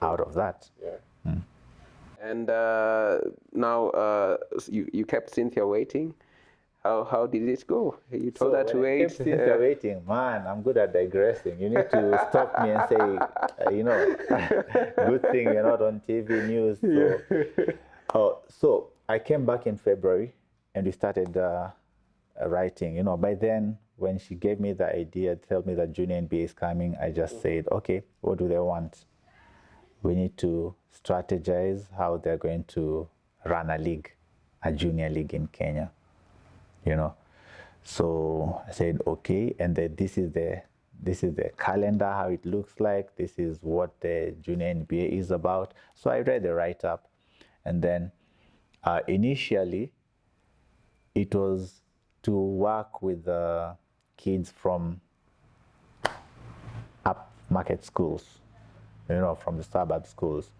out of that. And now you kept Cynthia waiting. How did it go? You told her to wait. Cynthia waiting, man, I'm good at digressing. You need to stop me and say, good thing you're not on TV news. So I came back in February and we started writing. By then, when she gave me the idea, tell me that junior NBA is coming, I just said, okay, what do they want? We need to strategize how they're going to run a junior league in Kenya. So I said, okay, and then this is the calendar, how it looks like. This is what the junior NBA is about. So I read the write-up, and then initially it was to work with the kids from upmarket schools, from the suburb schools.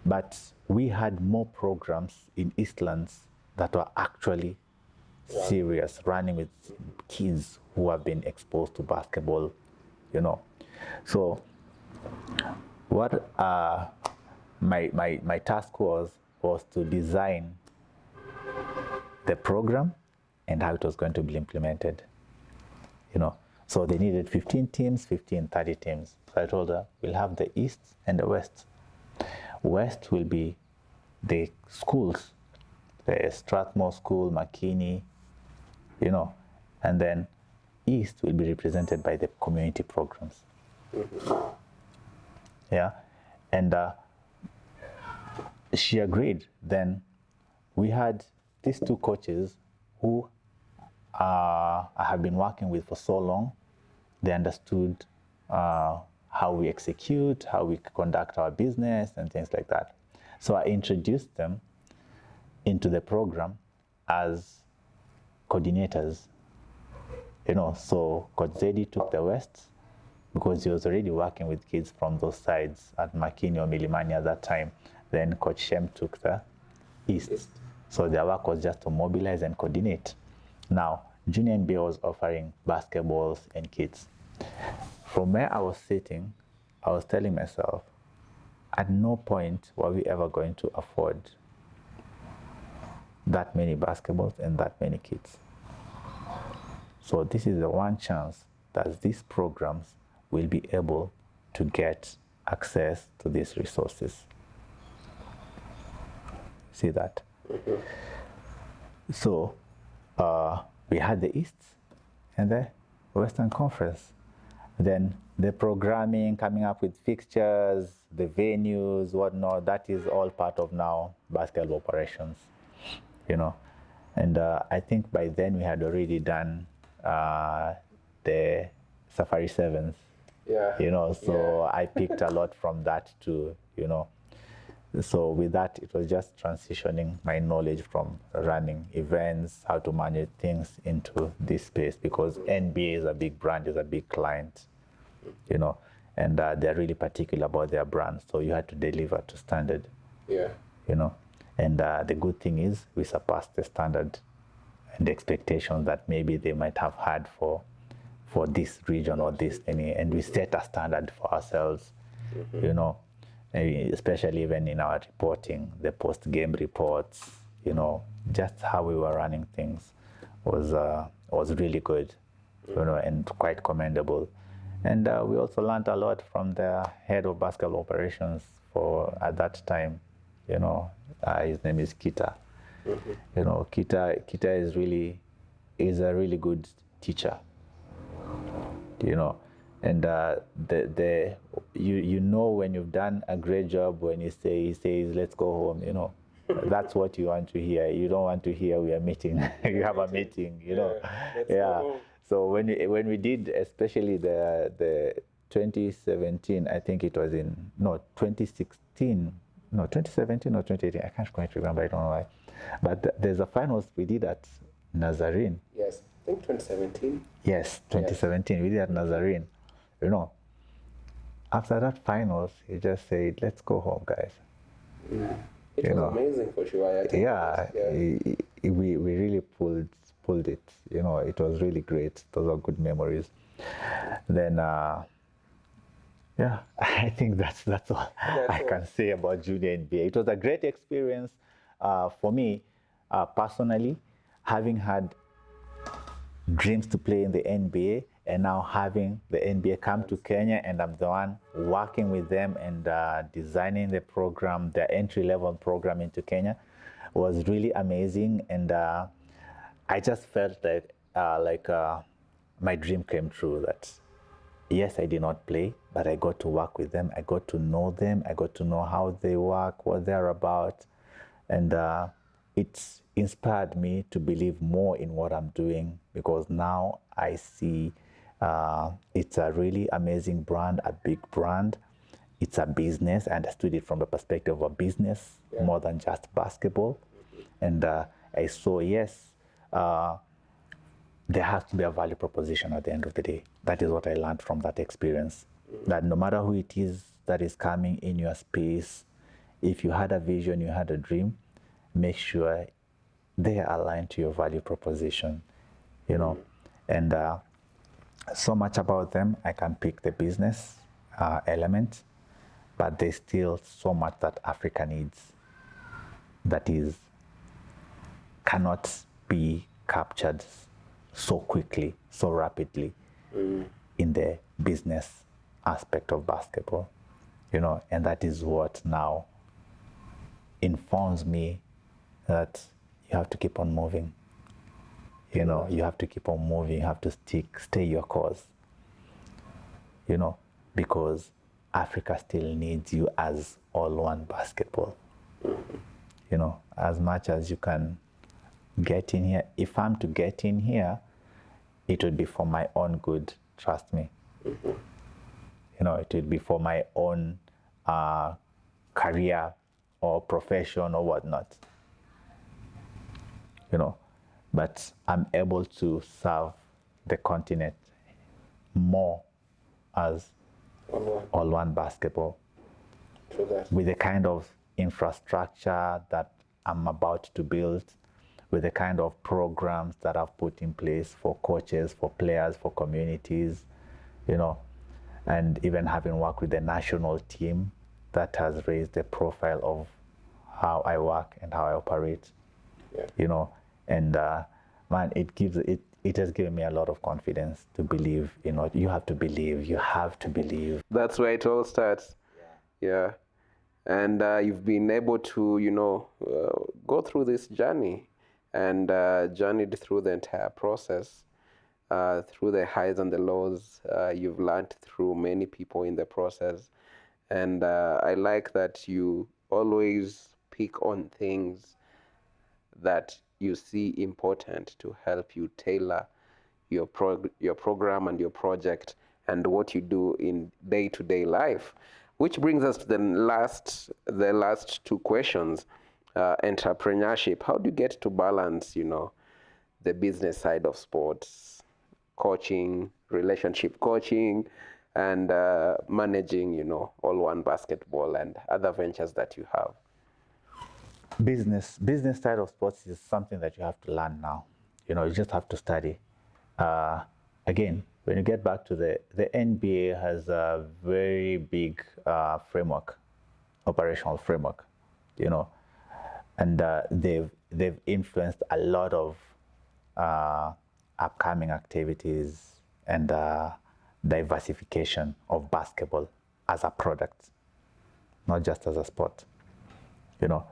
But we had more programs in Eastlands that were actually serious, running with kids who have been exposed to basketball, So what my task was to design the program and how it was going to be implemented, So they needed 15 teams, 15, 30 teams. So I told her, we'll have the East and the West. West will be the schools, the Strathmore School, McKinney, and then East will be represented by the community programs. Yeah, and she agreed. Then we had these two coaches who I have been working with for so long. They understood how we execute, how we conduct our business, and things like that. So I introduced them into the program as coordinators. So Coach Zedi took the West because he was already working with kids from those sides at McKinney or Milimani at that time. Then Coach Shem took the East. So their work was just to mobilize and coordinate. Now, Junior NBA was offering basketballs and kits. From where I was sitting, I was telling myself, at no point were we ever going to afford that many basketballs and that many kits. So this is the one chance that these programs will be able to get access to these resources. See that? So we had the East and the Western Conference. Then the programming, coming up with fixtures, the venues, whatnot, that is all part of now basketball operations, And I think by then we had already done the Safari Sevens. So I picked a lot from that too, So with that, it was just transitioning my knowledge from running events, how to manage things into this space, because NBA is a big brand, is a big client, and they're really particular about their brand. So you had to deliver to standard, And the good thing is we surpassed the standard and the expectations that maybe they might have had for this region or this thing, and we set a standard for ourselves, especially even in our reporting, the post-game reports, just how we were running things was really good, and quite commendable. And we also learned a lot from the head of basketball operations at that time, his name is Kita. Kita is a really good teacher, and when you've done a great job when he says let's go home, that's what you want to hear. You don't want to hear we are meeting. You have a meeting, So when we did, especially the 2017, I think it was 2016, 2017 or 2018, I can't quite remember, I don't know why. But there's a finals we did at Nazarene. Yes, I think 2017. Yes, 2017, we did at Nazarene. After that finals, he just said, let's go home, guys. It was amazing for sure. We really pulled it. It was really great. Those are good memories. Then, I think that's all I can say about Junior NBA. It was a great experience for me personally, having had dreams to play in the NBA, and now having the NBA come to Kenya, and I'm the one working with them and designing the program, the entry-level program into Kenya, was really amazing. And I just felt like my dream came true, that yes, I did not play, but I got to work with them. I got to know them. I got to know how they work, what they're about. And it's inspired me to believe more in what I'm doing, because now I see it's a really amazing brand, a big brand. It's a business. I understood it from the perspective of a business more than just basketball. And I saw, yes, there has to be a value proposition at the end of the day. That is what I learned from that experience. That no matter who it is that is coming in your space, if you had a vision, you had a dream, make sure they are aligned to your value proposition, you know, and so much about them. I can pick the business element, but there's still so much that Africa needs that is cannot be captured so quickly, so rapidly in the business aspect of basketball, you know, and that is what now informs me that you have to keep on moving. You know, you have to keep on moving, you have to stay your course, you know, because Africa still needs you as All.One Basketball. You know, as much as you can get in here, if I'm to get in here, it would be for my own good, trust me. You know, it would be for my own career or profession or whatnot. You know, but I'm able to serve the continent more as All.One Basketball with the kind of infrastructure that I'm about to build, with the kind of programs that I've put in place for coaches, for players, for communities, you know, and even having worked with the national team that has raised the profile of how I work and how I operate, you know, and man, it has given me a lot of confidence to believe, you know, you have to believe. That's where it all starts. Yeah. And you've been able to, you know, go through this journey and journeyed through the entire process, through the highs and the lows. You've learned through many people in the process. And I like that you always pick on things that you see important to help you tailor your program and your project and what you do in day-to-day life, which brings us to the last two questions. Entrepreneurship, how do you get to balance, you know, the business side of sports, coaching, relationship coaching, and managing, you know, All.One Basketball and other ventures that you have? Business side of sports is something that you have to learn now. You know, you just have to study. Again, when you get back to the NBA has a very big framework, operational framework, you know, and they've influenced a lot of upcoming activities and diversification of basketball as a product, not just as a sport, you know.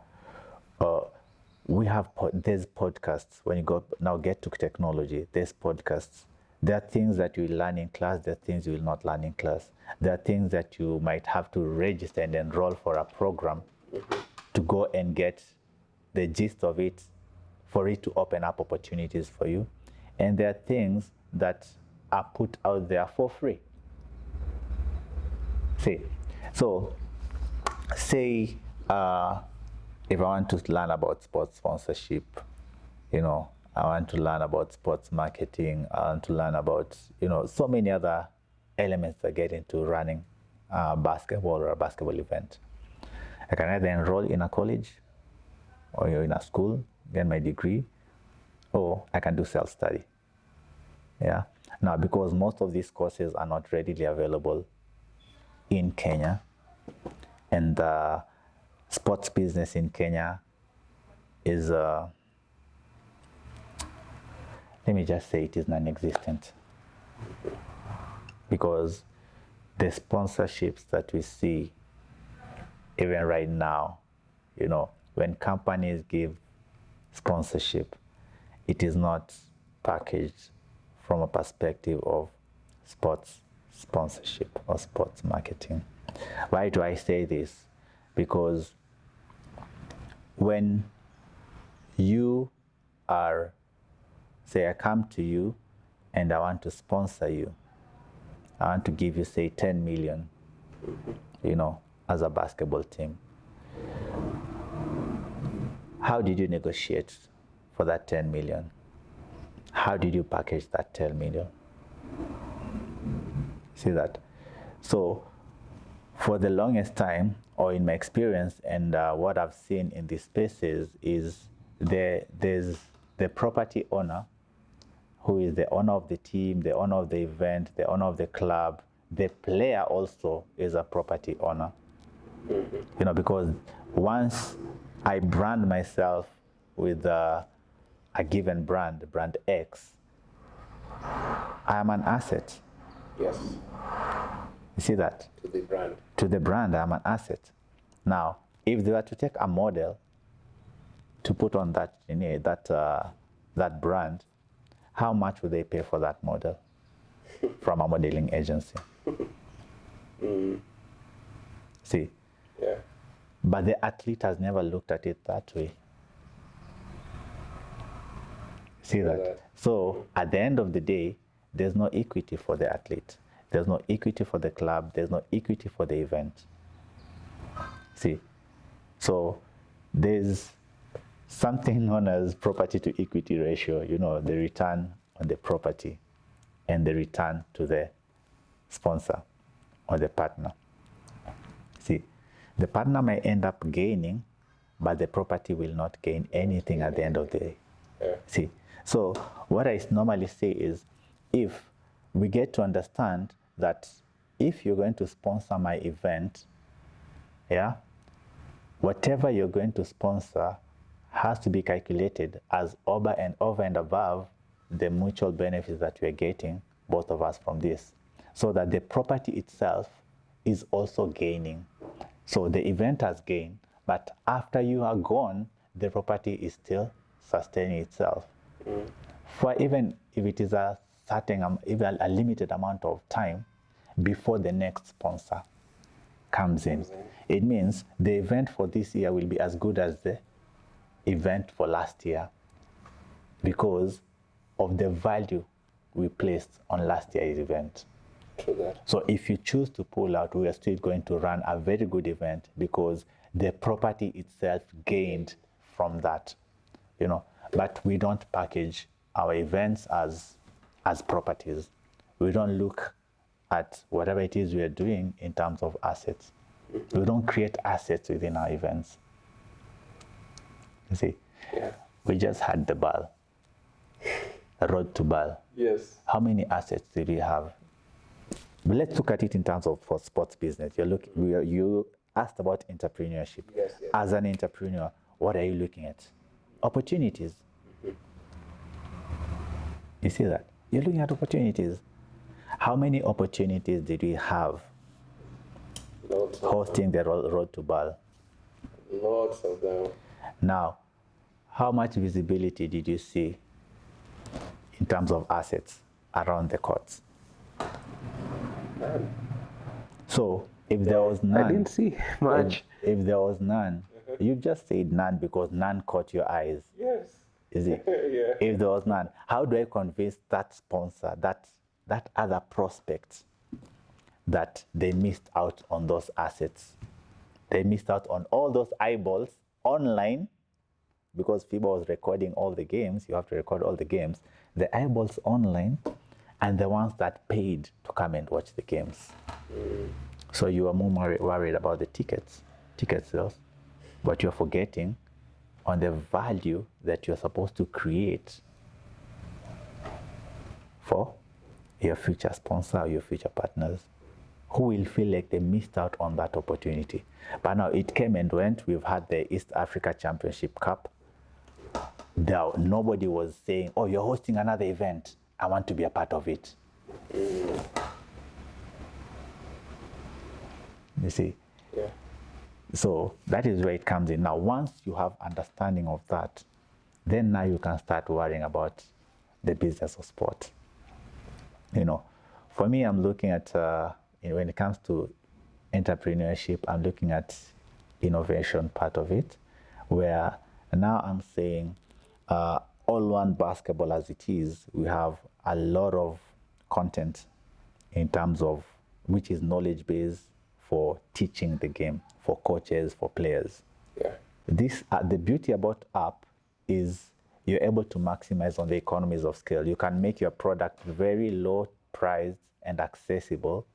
We have there's podcasts. When you get to technology, there's podcasts. There are things that you learn in class, there are things you will not learn in class. There are things that you might have to register and enroll for a program to go and get the gist of it, for it to open up opportunities for you. And there are things that are put out there for free. Say if I want to learn about sports sponsorship, you know, I want to learn about sports marketing, I want to learn about, you know, so many other elements that get into running basketball or a basketball event. I can either enroll in a college or in a school, get my degree, or I can do self-study. Yeah. Now, because most of these courses are not readily available in Kenya, and sports business in Kenya is, let me just say, it is non-existent. Because the sponsorships that we see, even right now, you know, when companies give sponsorship, it is not packaged from a perspective of sports sponsorship or sports marketing. Why do I say this? Because when you are, say I come to you and I want to sponsor you, I want to give you, say, 10 million, you know, as a basketball team. How did you negotiate for that 10 million? How did you package that 10 million? See that? So for the longest time, or in my experience and what I've seen in these spaces, is there's the property owner, who is the owner of the team, the owner of the event, the owner of the club. The player also is a property owner. Because once I brand myself with a given brand X, I am an asset. Yes. You see that? To the brand. To the brand, I'm an asset. Now, if they were to take a model to put on that brand, how much would they pay for that model from a modeling agency? See? Yeah. But the athlete has never looked at it that way. See that? So at the end of the day, there's no equity for the athlete. There's no equity for the club. There's no equity for the event. See? So there's something known as property to equity ratio, the return on the property and the return to the sponsor or the partner. See, the partner may end up gaining, but the property will not gain anything at the end of the day. Yeah. See, so what I normally say is, if we get to understand that if you're going to sponsor my event, whatever you're going to sponsor has to be calculated as over and above the mutual benefits that we're getting, both of us, from this, so that the property itself is also gaining. So the event has gained, but after you are gone, the property is still sustaining itself. For even if it is a certain, even a limited amount of time before the next sponsor comes in. It means the event for this year will be as good as the event for last year because of the value we placed on last year's event. True that. So if you choose to pull out, we are still going to run a very good event because the property itself gained from that, But we don't package our events as properties. We don't look at whatever it is we are doing in terms of assets. We don't create assets within our events. You see? Yeah. We just had the ball, a road to ball. Yes. How many assets did we have? But let's look at it in terms of for sports business. You asked about entrepreneurship. Yes. As an entrepreneur, what are you looking at? Opportunities. You see that? You're looking at opportunities. How many opportunities did we have hosting the road to ball? Lots of them. Now, how much visibility did you see in terms of assets around the courts? None. So, if there was none, I didn't see much. If there was none, you just said none because none caught your eyes. Yes. Is it? Yeah. If there was none, how do I convince that sponsor, that other prospect, that they missed out on those assets? They missed out on all those eyeballs online because FIBA was recording all the games. You have to record all the games. The eyeballs online and the ones that paid to come and watch the games. So you are more worried about the ticket sales, but you're forgetting on the value that you're supposed to create for your future sponsor or your future partners who will feel like they missed out on that opportunity. But now it came and went. We've had the East Africa Championship Cup. Nobody was saying, oh, you're hosting another event. I want to be a part of it. You see? Yeah. So that is where it comes in. Now, once you have understanding of that, then now you can start worrying about the business of sport. For me, I'm looking at, when it comes to entrepreneurship, I'm looking at innovation part of it, where now I'm saying All.One Basketball as it is, we have a lot of content in terms of which is knowledge based for teaching the game, for coaches, for players. Yeah. The beauty about app is you're able to maximize on the economies of scale. You can make your product very low priced and accessible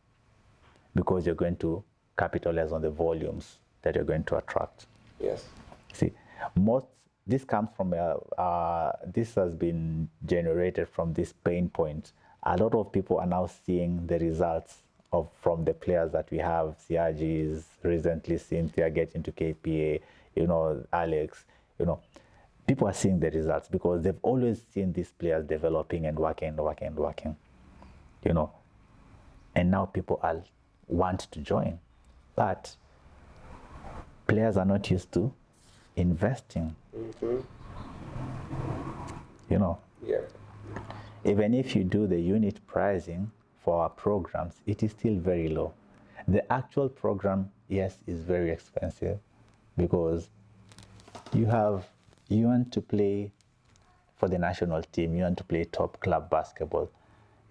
because you're going to capitalize on the volumes that you're going to attract. Yes. See, this comes from this has been generated from this pain point. A lot of people are now seeing the results from the players that we have. Siagi's recently, Cynthia getting to KPA, Alex, people are seeing the results because they've always seen these players developing and working, and now people want to join, but players are not used to investing. Yeah. Even if you do the unit pricing for our programs, it is still very low. The actual program, yes, is very expensive because you want to play for the national team, you want to play top club basketball.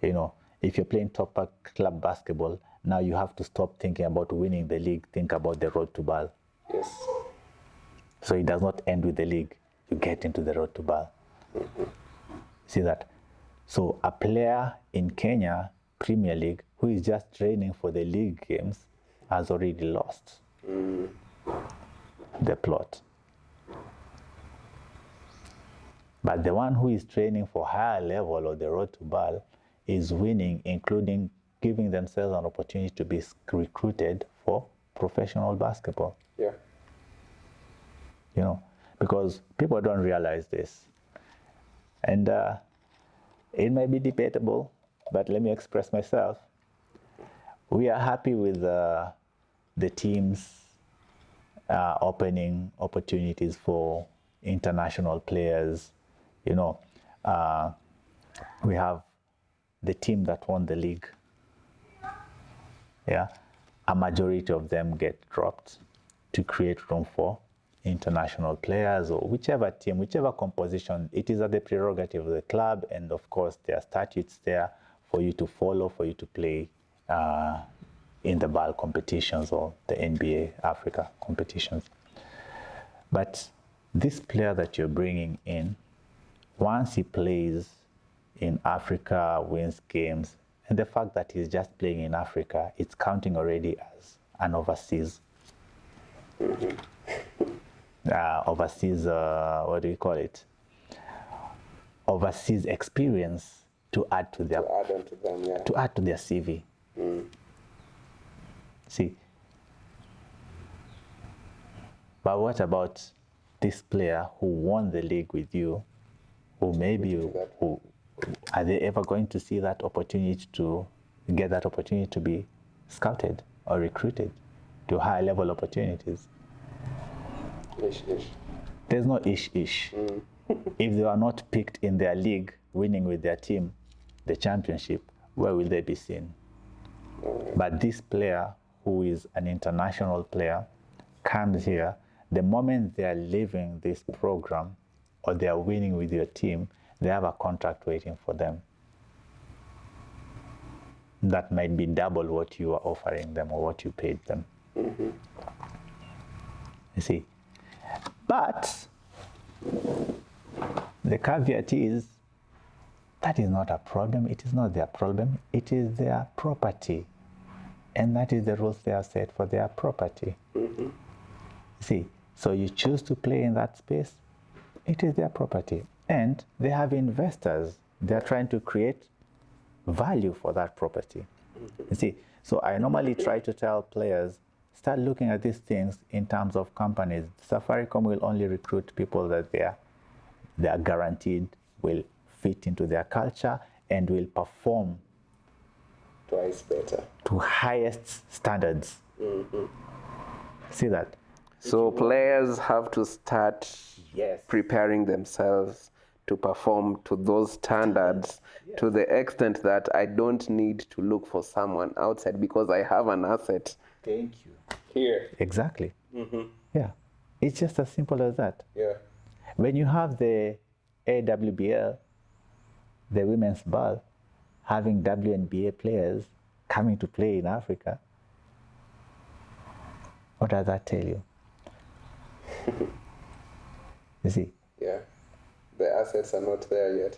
If you're playing top club basketball, now you have to stop thinking about winning the league, think about the road to BAL. Yes. So it does not end with the league. You get into the road to BAL. See that? So a player in Kenya Premier League who is just training for the league games has already lost the plot. But the one who is training for higher level or the road to BAL is winning, including giving themselves an opportunity to be recruited for professional basketball. Yeah. Because people don't realize this. And it may be debatable, but let me express myself. We are happy with the teams opening opportunities for international players. We have the team that won the league. Yeah, a majority of them get dropped to create room for international players or whichever team, whichever composition. It is at the prerogative of the club, and of course there are statutes there for you to follow, for you to play in the BAL competitions or the NBA Africa competitions. But this player that you're bringing in, once he plays in Africa, wins games, and the fact that he's just playing in Africa, it's counting already as an overseas what do you call it? Overseas experience to add to their to add to their CV. See, but what about this player who won the league with you, who are they ever going to see that opportunity to get that opportunity to be scouted or recruited to high level opportunities? There's no ish. If they are not picked in their league, winning with their team, the championship, where will they be seen? But this player, who is an international player, comes here. The moment they are leaving this program or they are winning with your team, they have a contract waiting for them. That might be double what you are offering them or what you paid them. You see? But the caveat is that is not a problem. It is not their problem. It is their property. And that is the rules they have set for their property. See, so you choose to play in that space, it is their property. And they have investors. They're trying to create value for that property. You see, so I normally try to tell players, start looking at these things in terms of companies. Safaricom will only recruit people that they are guaranteed will fit into their culture and will perform Twice better. to highest standards. See that? So players have to start preparing themselves to perform to those standards to the extent that I don't need to look for someone outside because I have an asset. Thank you. Here. Exactly. Yeah. It's just as simple as that. Yeah. When you have the AWBL, the women's BAL, having WNBA players coming to play in Africa, what does that tell you? You see? Yeah. The assets are not there yet.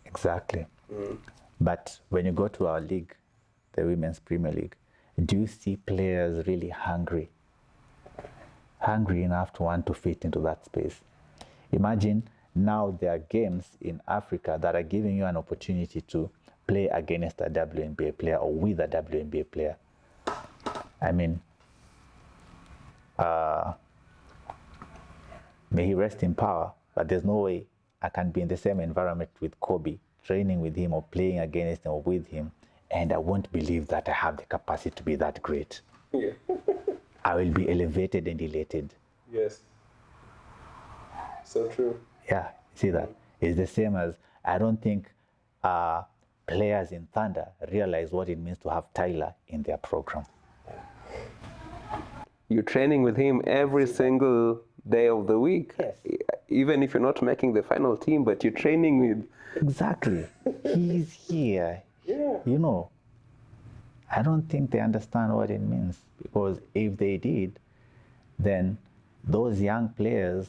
Exactly. But when you go to our league, the Women's Premier League, do you see players really hungry enough to want to fit into that space? Imagine now there are games in Africa that are giving you an opportunity to play against a WNBA player or with a WNBA player. I mean, may he rest in power, but there's no way I can be in the same environment with Kobe, training with him or playing against him or with him, and I won't believe that I have the capacity to be that great. Yeah. I will be elevated and elated. Yes. So true. Yeah, see that? It's the same as, I don't think players in Thunder realize what it means to have Tyler in their program. You're training with him every single day of the week. Yes. Even if you're not making the final team, but you're training with... Exactly. He's here. Yeah. You know, I don't think they understand what it means, because if they did, then those young players,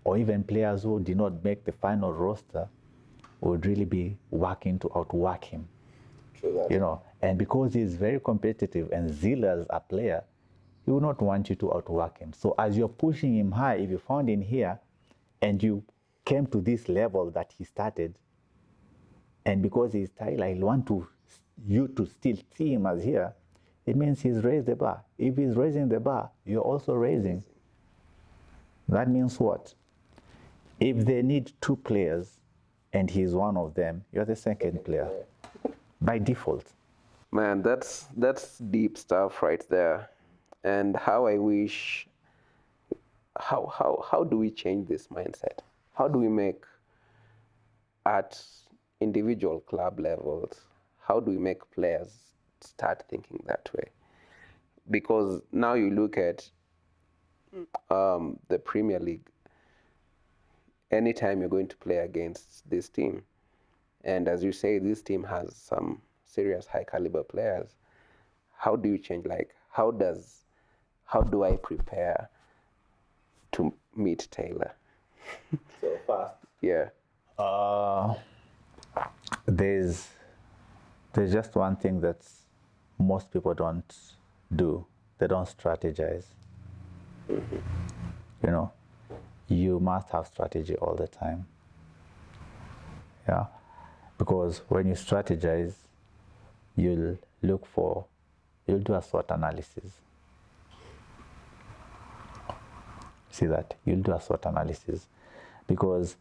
or even players who did not make the final roster, would really be working to outwork him. True that. You know, and because he's very competitive and zealous a player, he will not want you to outwork him. So as you're pushing him high, if you found him here and you came to this level that he started, and because he's Tyler, he'll want you to still see him as here, it means he's raised the bar. If he's raising the bar, you're also raising. That means what? If they need two players and he's one of them, you're the second player by default. Man, that's deep stuff right there. And how I wish, how do we change this mindset? How do we make, at individual club levels, how do we make players start thinking that way? Because now you look at the Premier League, anytime you're going to play against this team, and as you say, this team has some serious high caliber players, how do you change? Like, how do I prepare to meet Taylor? So fast. Yeah. There's just one thing that most people don't do. They don't strategize. You know, you must have strategy all the time. Yeah, because when you strategize, you'll do a SWOT analysis. See that? You'll do a SWOT analysis, because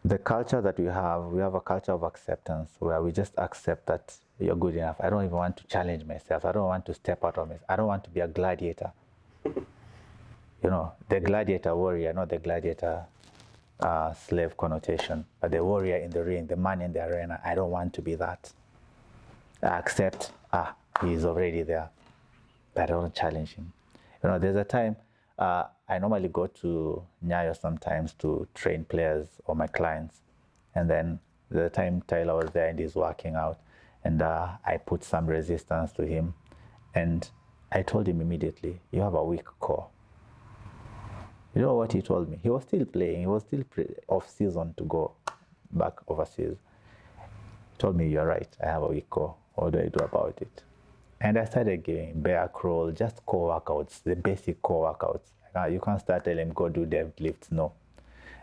the culture that we have a culture of acceptance, where we just accept that you're good enough. I don't even want to challenge myself. I don't want to step out of myself. I don't want to be a gladiator. You know, the gladiator warrior, not the gladiator slave connotation, but the warrior in the ring, the man in the arena. I don't want to be that. I accept, he's already there, but I don't challenge him. You know, there's a time, I normally go to Nyayo sometimes to train players or my clients. And then the time Tyler was there and he's working out, and I put some resistance to him. And I told him immediately, you have a weak core. You know what he told me? He was still playing. He was still off season to go back overseas. He told me, you're right, I have a weak core. What do I do about it? And I started giving bear crawl, just core workouts, the basic core workouts. You can't start telling him, go do deadlifts, no.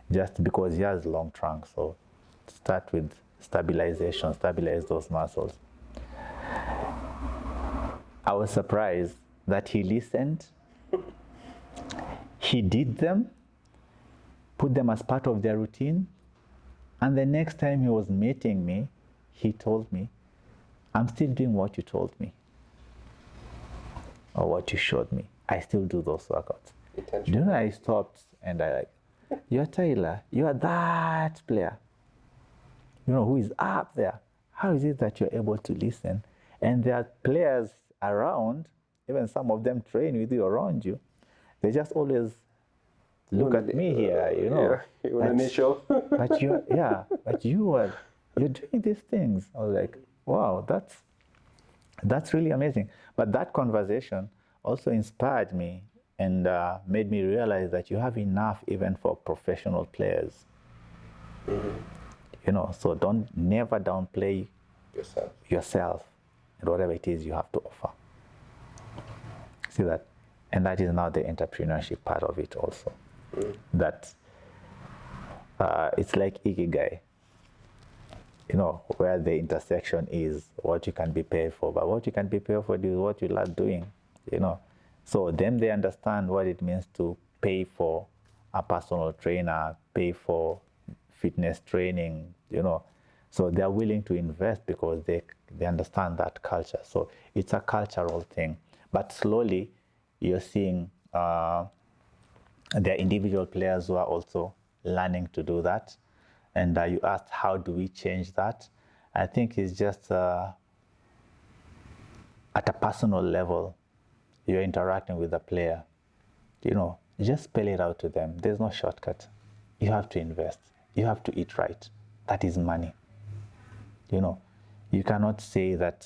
Just because he has long trunk, so start with stabilization, stabilize those muscles. I was surprised that he listened. He did them, put them as part of their routine, and the next time he was meeting me, he told me, I'm still doing what you told me, or what you showed me. I still do those workouts. Do you know, I stopped and I you're Tyler, you are that player, you know, who is up there. How is it that you're able to listen? And there are players around, even some of them train with you, around you. They just always look at me here, you know. Yeah, you initial. But you're doing these things. I was like, wow, that's really amazing. But that conversation also inspired me and made me realize that you have enough even for professional players. Mm-hmm. You know, so never downplay yourself and whatever it is you have to offer. See that? And that is now the entrepreneurship part of it also. That It's like ikigai, where the intersection is what you can be paid for. But what you can be paid for is what you love doing, So then they understand what it means to pay for a personal trainer, pay for fitness training, So they're willing to invest because they understand that culture. So it's a cultural thing. But slowly you're seeing there are individual players who are also learning to do that. And you asked, how do we change that? I think it's just at a personal level, you're interacting with the player. Just spell it out to them. There's no shortcut. You have to invest. You have to eat right. That is money. You cannot say that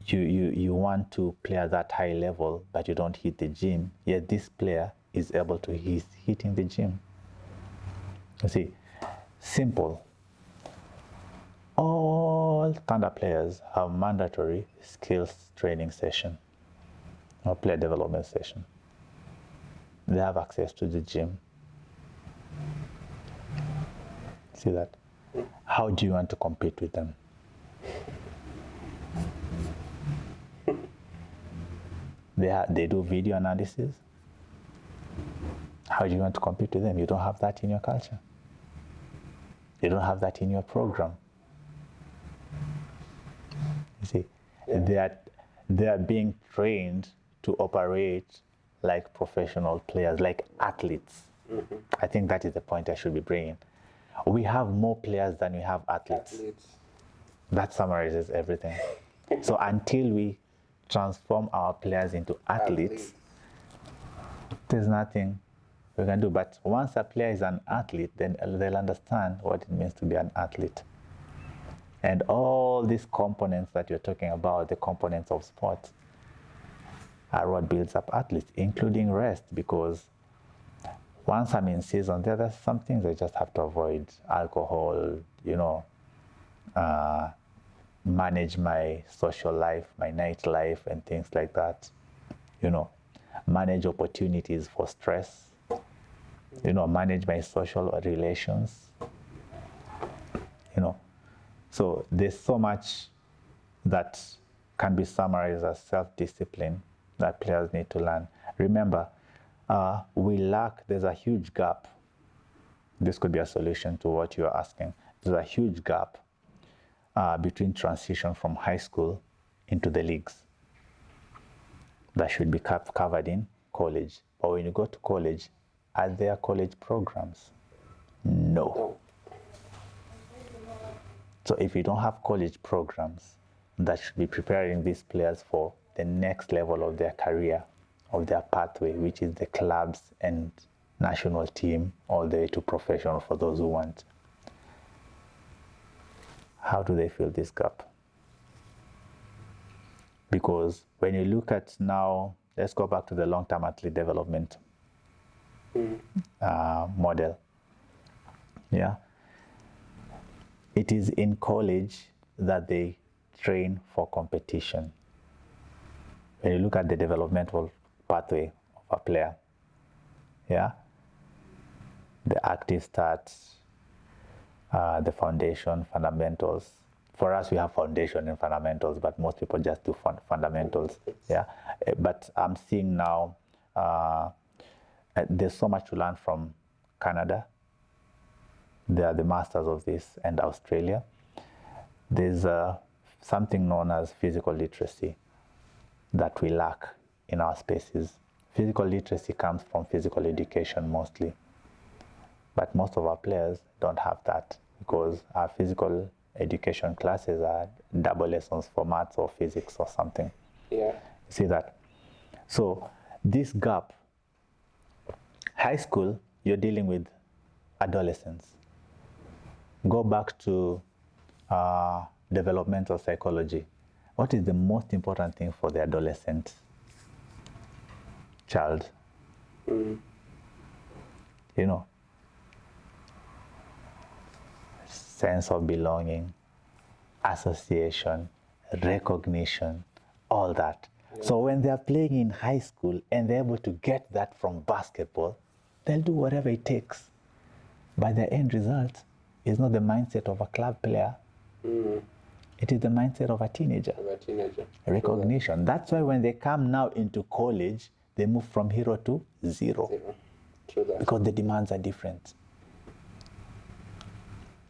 you want to play at that high level, but you don't hit the gym. Yet this player is able to hitting the gym. You see, simple. All Thunder players have mandatory skills training session or player development session. They have access to the gym. See that? How do you want to compete with them? They do video analysis. How do you want to compete with them? You don't have that in your culture. You don't have that in your program. You see, they are being trained to operate like professional players, like athletes. Mm-hmm. I think that is the point I should be bringing. We have more players than we have athletes. That summarizes everything. So until we transform our players into athletes, there's nothing we can do. But once a player is an athlete, then they'll understand what it means to be an athlete. And all these components that you're talking about, the components of sports, are what builds up athletes, including rest, because once I'm in season, there are some things I just have to avoid. Alcohol, manage my social life, my nightlife, and things like that. Manage opportunities for stress. Manage my social relations. So there's so much that can be summarized as self-discipline that players need to learn. Remember, there's a huge gap. This could be a solution to what you're asking. There's a huge gap between transition from high school into the leagues that should be covered in college. But when you go to college, are there college programs? No. So if you don't have college programs that should be preparing these players for the next level of their career, of their pathway, which is the clubs and national team, all the way to professional for those who want, how do they fill this gap? Because when you look at now, let's go back to the long-term athlete development model. Yeah. It is in college that they train for competition. When you look at the developmental pathway of a player, yeah, the active starts, the foundation, fundamentals. For us, we have foundation and fundamentals, but most people just do fundamentals. Yeah, but I'm seeing now there's so much to learn from Canada. They are the masters of this, and Australia. There's something known as physical literacy that we lack in our spaces. Physical literacy comes from physical education mostly, but most of our players don't have that because our physical education classes are double lessons for maths or physics or something. Yeah. You see that? So this gap, high school, you're dealing with adolescents. Go back to developmental psychology. What is the most important thing for the adolescent child? Sense of belonging, association, recognition, all that. Yeah. So when they're playing in high school and they're able to get that from basketball, they'll do whatever it takes. But the end result is not the mindset of a club player. It is the mindset of a teenager. Recognition. That's why when they come now into college, they move from hero to zero. True that. Because the demands are different.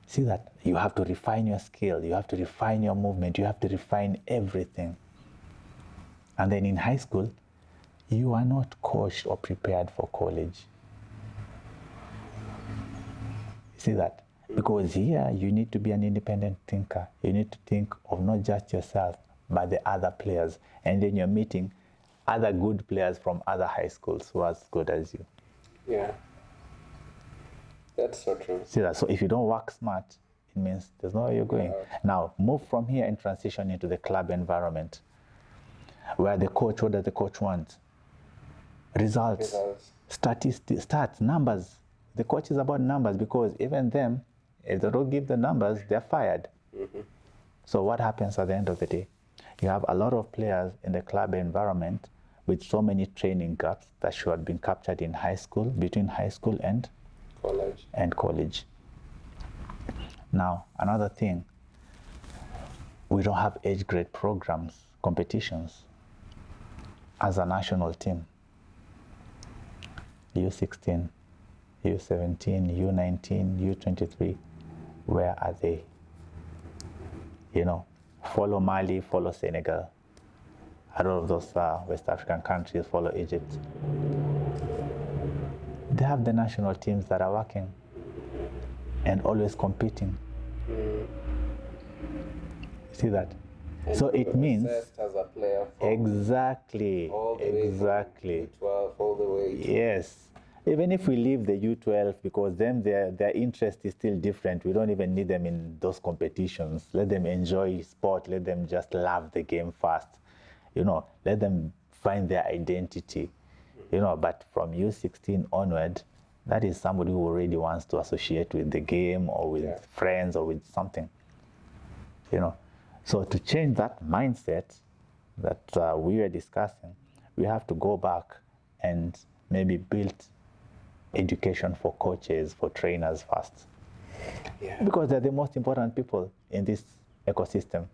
See that? You have to refine your skill. You have to refine your movement. You have to refine everything. And then in high school, you are not coached or prepared for college. See that? Because here you need to be an independent thinker. You need to think of not just yourself, but the other players. And then you're meeting other good players from other high schools who are as good as you. Yeah. That's so true. See that? So if you don't work smart, it means there's nowhere you're going. Yeah. Now, move from here and transition into the club environment, where the coach, what does the coach want? Results. Statistics, stats, numbers. The coach is about numbers, because even them, if they don't give the numbers, they're fired. So what happens at the end of the day? You have a lot of players in the club environment with so many training gaps that should have been captured in high school, between high school and college. Now, another thing, we don't have age grade programs, competitions as a national team. U16, U17, U19, U23, where are they? You know, follow Mali, follow Senegal. A lot of those West African countries follow Egypt. They have the national teams that are working and always competing. See that? And so it means as a player exactly, all the way exactly. from U12 all the way to Yes. Even if we leave the U12, because then their interest is still different. We don't even need them in those competitions. Let them enjoy sport. Let them just love the game first. You know, let them find their identity. You know, but from U16 onward, that is somebody who already wants to associate with the game or with friends or with something. You know, so to change that mindset that we were discussing, we have to go back and maybe build education for coaches, for trainers first. Because they're the most important people in this ecosystem.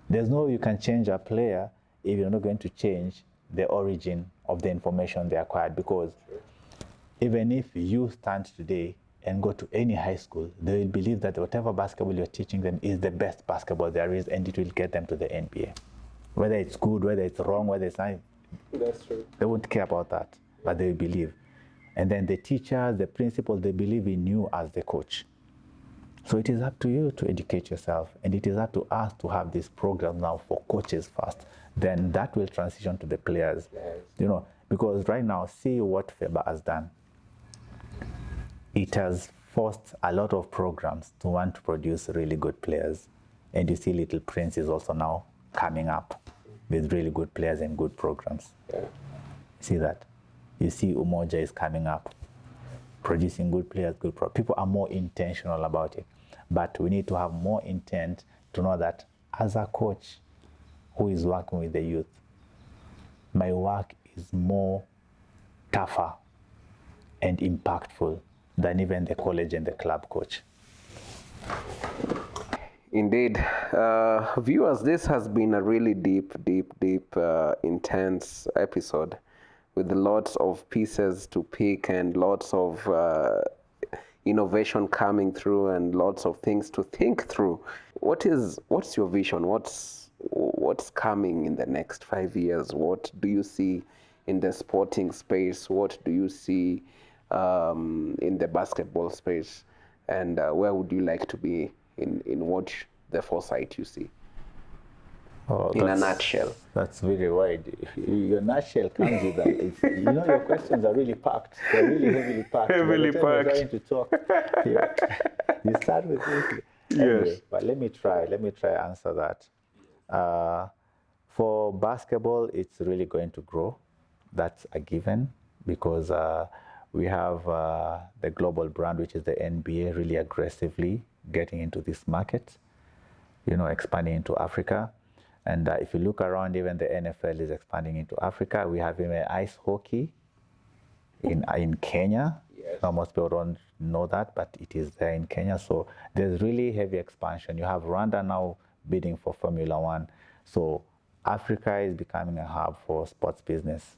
There's no way you can change a player if you're not going to change the origin of the information they acquired. Because even if you stand today and go to any high school, they will believe that whatever basketball you're teaching them is the best basketball there is, and it will get them to the NBA. Whether it's good, whether it's wrong, whether it's not, That's true. they won't care about that, but they will believe. And then the teachers, the principal, they believe in you as the coach. So it is up to you to educate yourself, and it is up to us to have this program now for coaches first. Then that will transition to the players. You know, because right now, see what FIBA has done. It has forced a lot of programs to want to produce really good players. And you see Little Prince is also now coming up with really good players and good programs. See that? You see Umoja is coming up, producing good players, people are more intentional about it. But we need to have more intent to know that as a coach who is working with the youth, my work is more tougher and impactful than even the college and the club coach. Indeed. Viewers, this has been a really deep, intense episode with lots of pieces to pick and lots of innovation coming through and lots of things to think through. What's your vision? What's coming in the next 5 years? What do you see in the sporting space? What do you see in the basketball space? And where would you like to be in what the foresight you see? In a nutshell. That's very wide. Your nutshell comes with that. You know, your questions are really packed. They're really heavily packed. Heavily packed. You're trying to talk. You start with this. Anyway, but let me try answer that. For basketball, it's really going to grow. That's a given, because we have the global brand, which is the NBA, really aggressively getting into this market, you know, expanding into Africa. And if you look around, even the NFL is expanding into Africa. We have even ice hockey in Kenya. Yes. Most people don't know that, but it is there in Kenya. So there's really heavy expansion. You have Rwanda now bidding for Formula One. So Africa is becoming a hub for sports business,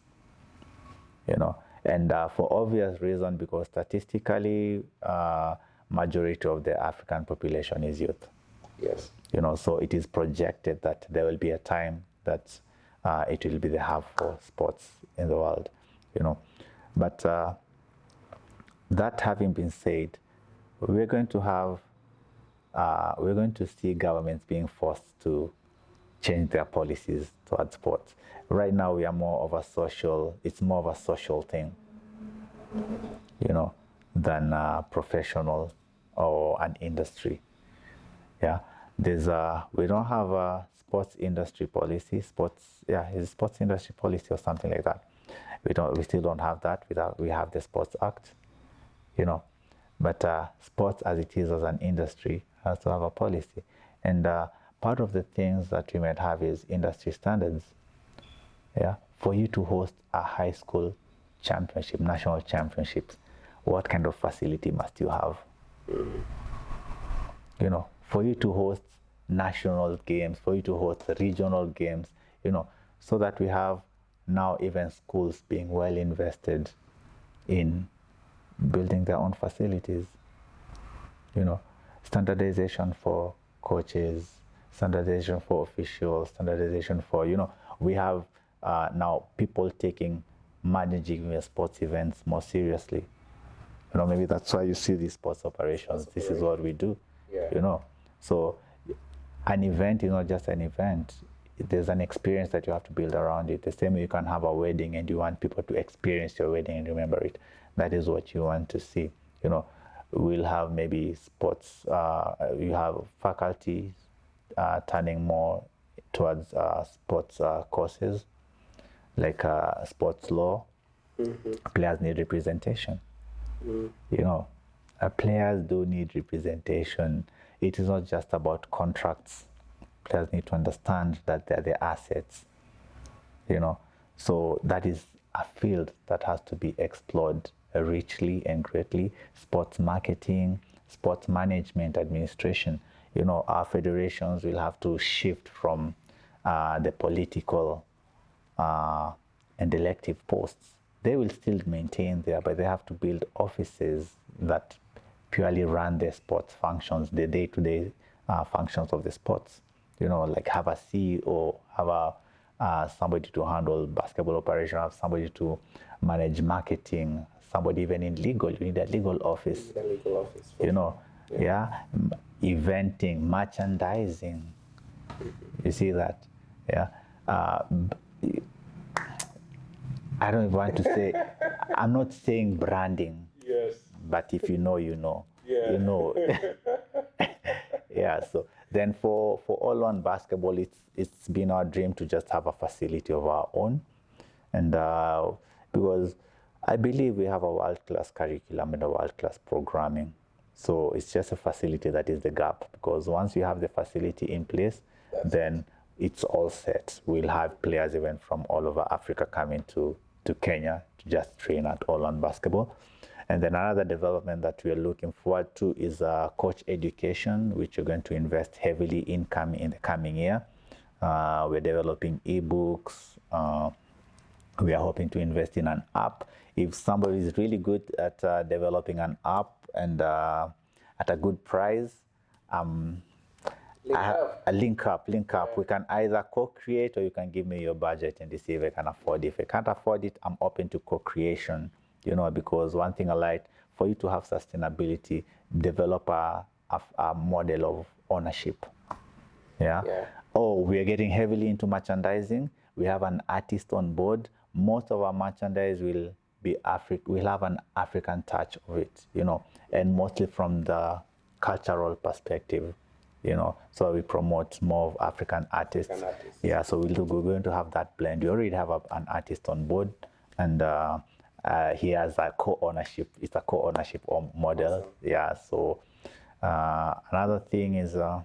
and for obvious reason, because statistically, majority of the African population is youth. Yes. So it is projected that there will be a time that it will be the hub for sports in the world, But that having been said, we're going to see governments being forced to change their policies towards sports. Right now, we are it's more of a social thing, than professional or an industry. Yeah, we don't have a sports industry policy. It's sports industry policy or something like that. We still don't have that. We have the Sports Act, But sports, as it is as an industry, has to have a policy. And part of the things that we might have is industry standards. Yeah, for you to host a high school championship, national championships, what kind of facility must you have? For you to host national games, for you to host regional games, so that we have now even schools being well invested in building their own facilities, standardization for coaches, standardization for officials, standardization for, we have now people taking managing sports events more seriously. Maybe that's why you see these sports operations. This is what we do, So an event is not just an event. There's an experience that you have to build around it. The same way you can have a wedding and you want people to experience your wedding and remember it. That is what you want to see. We'll have maybe sports, you have faculty turning more towards sports courses, like sports law. Players need representation. Players do need representation. It is not just about contracts. Players need to understand that they're the assets, So that is a field that has to be explored richly and greatly. Sports marketing, sports management, administration. Our federations will have to shift from the political and elective posts. They will still maintain there, but they have to build offices that purely run the sports functions, the day-to-day functions of the sports. Like have a CEO, have somebody to handle basketball operation, have somebody to manage marketing, somebody even in legal. You need a legal office. Eventing, merchandising. You see that? Yeah. I don't want to say, I'm not saying branding. Yes. But if you know, you know. Yeah. You know. Yeah, so then for All.One Basketball, it's been our dream to just have a facility of our own. And because I believe we have a world-class curriculum and a world-class programming. So it's just a facility that is the gap. Because once you have the facility in place, then it's all set. We'll have players even from all over Africa coming to Kenya to just train at All.One Basketball. And then another development that we are looking forward to is coach education, which we're going to invest heavily in the coming year. We're developing ebooks. We are hoping to invest in an app. If somebody is really good at developing an app and at a good price, link up. We can either co-create or you can give me your budget and see if I can afford it. If I can't afford it, I'm open to co-creation, because one thing I like, for you to have sustainability, develop a model of ownership. Yeah. Oh, we are getting heavily into merchandising. We have an artist on board. Most of our merchandise will be we'll have an African touch of it, and mostly from the cultural perspective. So we promote more of African artists. Yeah, so we're going to have that blend. We already have an artist on board, and he has a co-ownership. It's a co-ownership model. Awesome. Yeah, so another thing is, I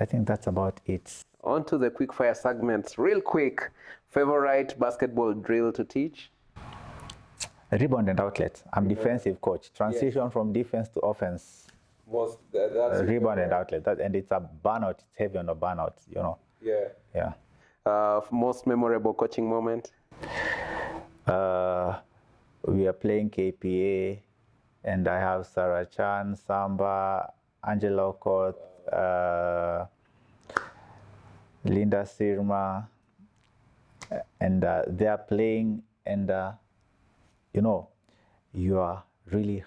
think that's about it. On to the quick-fire segments. Real quick, favorite basketball drill to teach? Rebound and outlet. I'm defensive coach. Transition from defense to offense. That's Rebound and outlet. And it's a burnout. It's heavy on the burnout, Yeah. Yeah. Most memorable coaching moment? We are playing KPA, and I have Sarah Chan, Samba, Angela Okot, Linda Sirma, and they are playing, and you are really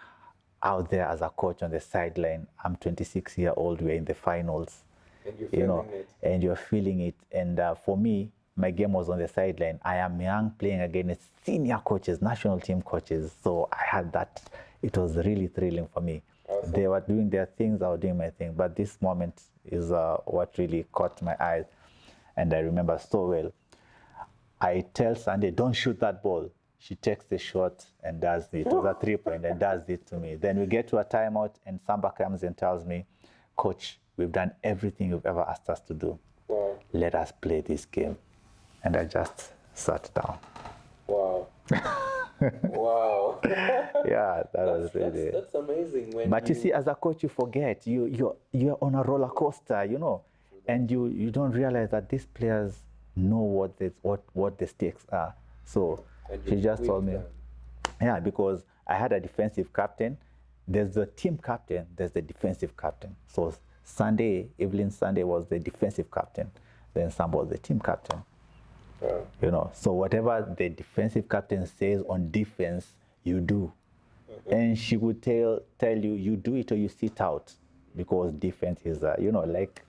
out there as a coach on the sideline. I'm 26-year-old. We're in the finals. And you're feeling it. And you're feeling it. And for me, my game was on the sideline. I am young, playing against senior coaches, national team coaches. So I had that. It was really thrilling for me. Awesome. They were doing their things, I was doing my thing. But this moment is what really caught my eyes. And I remember so well. I tell Sandy, don't shoot that ball. She takes the shot and does it. It was a 3-point and does it to me. Then we get to a timeout and Samba comes and tells me, Coach, we've done everything you've ever asked us to do. Wow. Let us play this game. And I just sat down. Wow. Wow. Yeah, was really... That's amazing. But you see, as a coach, you forget. You're on a roller coaster, and you don't realize that these players know what the stakes are. So she just told me, yeah, because I had a defensive captain. There's the team captain, there's the defensive captain. So Evelyn Sunday was the defensive captain. Then Sam was the team captain. So whatever the defensive captain says on defense, you do. And she would tell you, you do it or you sit out, because defense is, like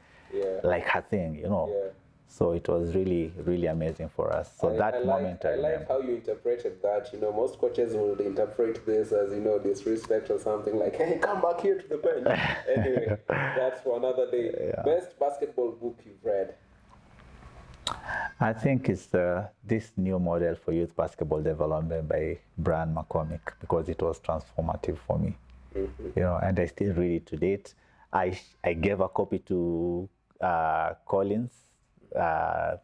her thing, Yeah. So it was really, really amazing for us. So I like how you interpreted that. Most coaches will interpret this as, disrespect or something like, hey, come back here to the bench. Anyway, that's for another day. Yeah. Best basketball book you've read? I think it's this new model for youth basketball development by Brian McCormick, because it was transformative for me. Mm-hmm. And I still read it to date. I gave a copy to Collins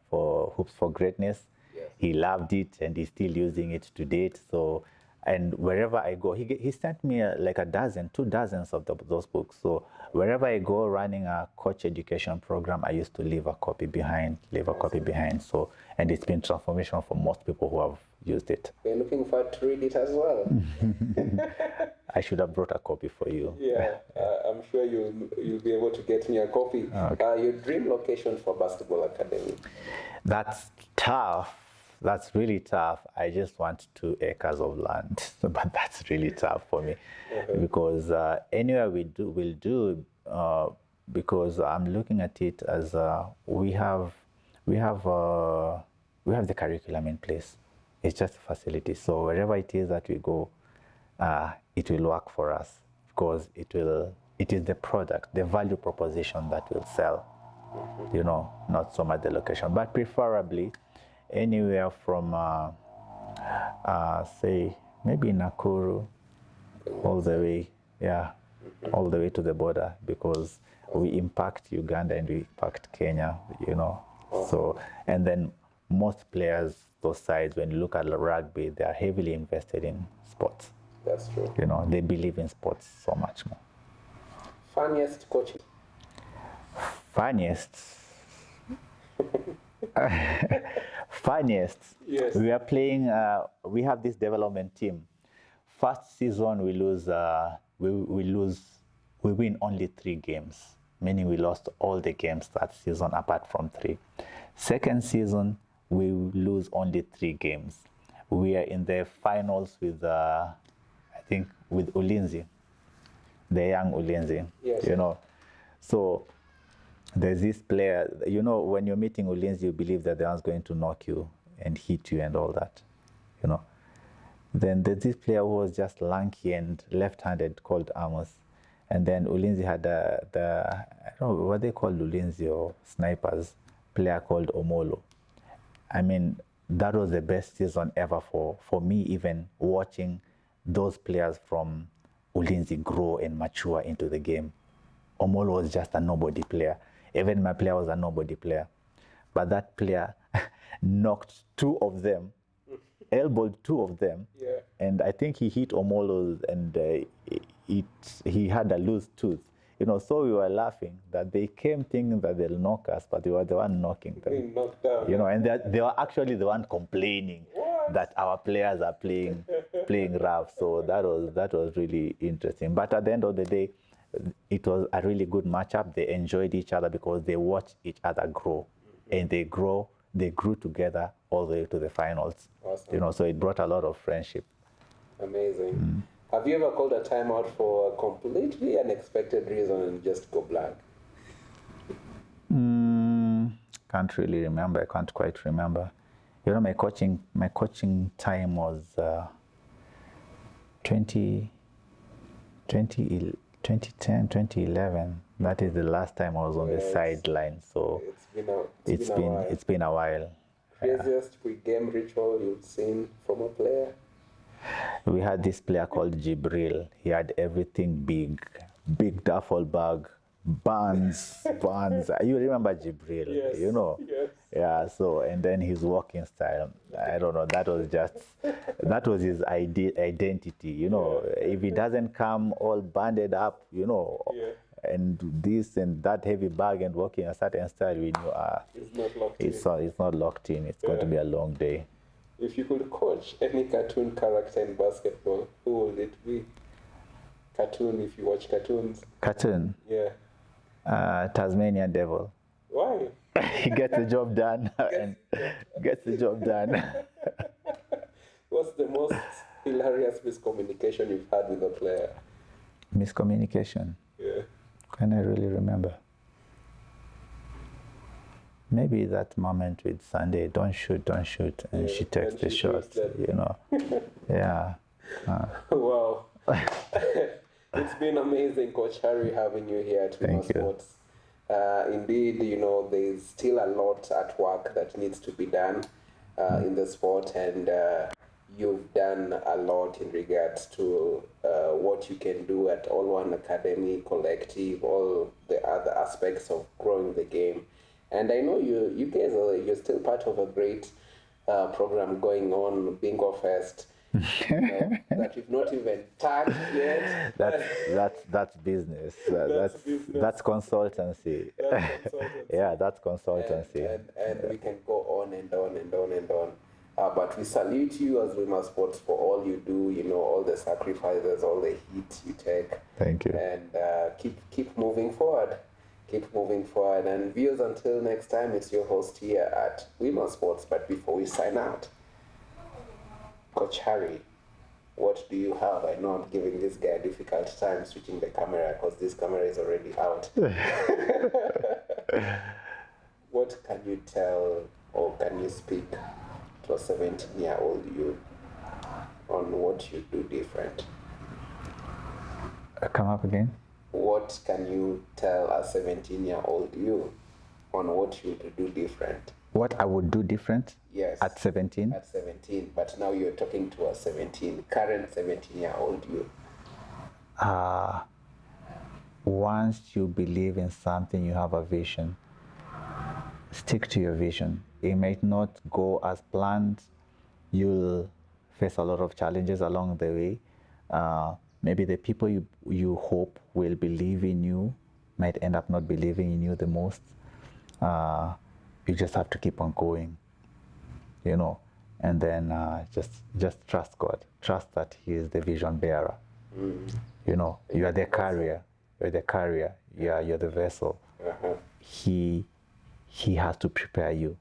for Hoops for Greatness. Yes. He loved it and he's still using it to date. So, and wherever I go, he sent me like 2 dozens of those books. So wherever I go running a coach education program, I used to leave a copy behind. So, and it's been transformational for most people who have used it. We're looking forward to read it as well. I should have brought a copy for you. Yeah, I'm sure you'll be able to get me a copy. Okay. Your dream location for basketball academy? That's tough. That's really tough. I just want 2 acres of land, but that's really tough for me, because anywhere we'll do, because I'm looking at it as we have the curriculum in place. It's just a facility. So wherever it is that we go, it will work for us, because it is the product, the value proposition that will sell. Not so much the location, but preferably anywhere from say maybe Nakuru all the way to the border, because we impact Uganda and we impact Kenya, So, and then most players, those sides, when you look at rugby, they are heavily invested in sports. That's true. They believe in sports so much more. Funniest coaching? Funniest? Funniest? Yes. We are playing, we have this development team. First season we lose, we win only 3 games, meaning we lost all the games that season apart from 3. Second season, we lose only 3 games. We are in the finals with, I think, with Ulinzi, the young Ulinzi. Yes. So there's this player, when you're meeting Ulinzi, you believe that the one's going to knock you and hit you and all that, Then there's this player who was just lanky and left-handed called Amos. And then Ulinzi had I don't know what they call Ulinzi or snipers, player called Omolo. I mean, that was the best season ever for me, even watching those players from Ulinzi grow and mature into the game. Omolo was just a nobody player. Even my player was a nobody player. But that player knocked 2 of them elbowed two of them. Yeah. And I think he hit Omolo's, and he had a loose tooth. So we were laughing that they came thinking that they'll knock us, but they were the one knocking them. Being knocked down. And they were actually the one complaining that our players are playing rough. So that was really interesting. But at the end of the day, it was a really good matchup. They enjoyed each other because they watched each other grow, and they grew together all the way to the finals. Awesome. So it brought a lot of friendship. Amazing. Have you ever called a timeout for a completely unexpected reason and just go blank? Can't really remember. I can't quite remember. My coaching time was 2010, 2011. That is the last time I was on the sideline. So it's been a while. Craziest pre-game ritual you've seen from a player? We had this player called Jibril. He had everything big duffel bag, buns. You remember Jibril? Yes. Yes. Yeah. So, and then his walking style. I don't know. That was his identity. If he doesn't come all banded up, and this and that heavy bag and walking a certain style, we knew it's not locked in. It's going to be a long day. If you could coach any cartoon character in basketball, who would it be? Cartoon, if you watch cartoons. Cartoon? Yeah. Tasmanian Devil. Why? He gets the job done. Gets the job done. What's the most hilarious miscommunication you've had with a player? Miscommunication? Yeah. Can I really remember? Maybe that moment with Sunday, don't shoot, and she takes the shot, Yeah. Wow. It's been amazing, Coach Harry, having you here at Wima Sports. Indeed, there's still a lot at work that needs to be done in the sport, and you've done a lot in regards to what you can do at All.One Academy Collective, all the other aspects of growing the game. And I know you guys you're still part of a great program going on, Bingo Fest, that you've not even touched yet. That's business. That's consultancy. Yeah, that's consultancy. And we can go on and on and on and on. But we salute you as Wima Sports for all you do, all the sacrifices, all the heat you take. Thank you. And keep moving forward. Keep moving forward. And viewers, until next time, it's your host here at Wima Sports. But before we sign out, Coach Harry, what do you have? I know I'm giving this guy a difficult time switching the camera because this camera is already out. What can you tell or can you speak to a 17-year-old you on what you do different? Come up again? What can you tell a 17-year-old you on what you do different? What I would do different? Yes. At 17? At 17, but now you're talking to a current 17-year-old you. Once you believe in something, you have a vision, stick to your vision. It might not go as planned. You'll face a lot of challenges along the way. Maybe the people you hope will believe in you might end up not believing in you the most. You just have to keep on going, and then just trust God. Trust that He is the vision bearer. You are the carrier. You're the carrier. You're the vessel. Uh-huh. He has to prepare you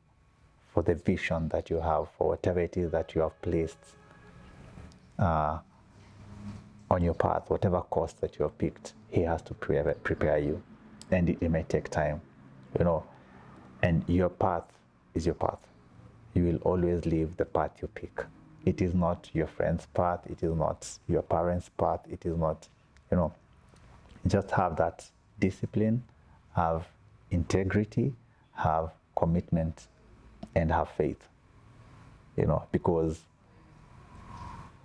for the vision that you have, for whatever it is that you have placed on your path, whatever course that you have picked. He has to prepare you, and it may take time, and your path is your path. You will always live the path you pick. It is not your friend's path. It is not your parents' path. It is not, just have that discipline, have integrity, have commitment, and have faith, because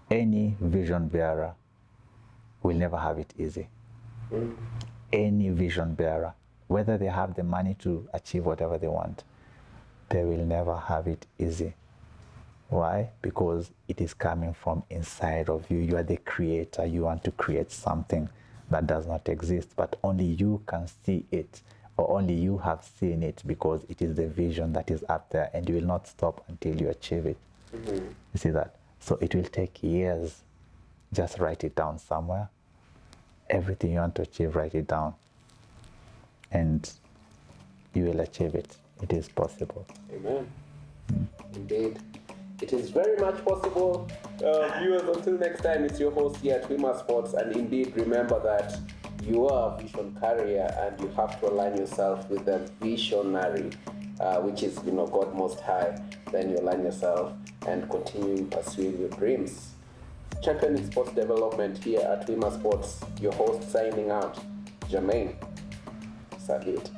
any vision bearer will never have it easy. Any vision bearer, whether they have the money to achieve whatever they want, they will never have it easy. Why? Because it is coming from inside of you. You are the creator. You want to create something that does not exist, but only you can see it, or only you have seen it, because it is the vision that is up there, and you will not stop until you achieve it. You see that? So it will take years. Just write it down somewhere. Everything you want to achieve, write it down, and you will achieve it. It is possible. Amen. Indeed. It is very much possible. Viewers, until next time, it's your host here at Wima Sports, and indeed remember that you are a vision carrier and you have to align yourself with the visionary, which is, God Most High. Then you align yourself and continue pursuing your dreams. Championing sports development here at Wima Sports. Your host signing out, Jermaine. Salute.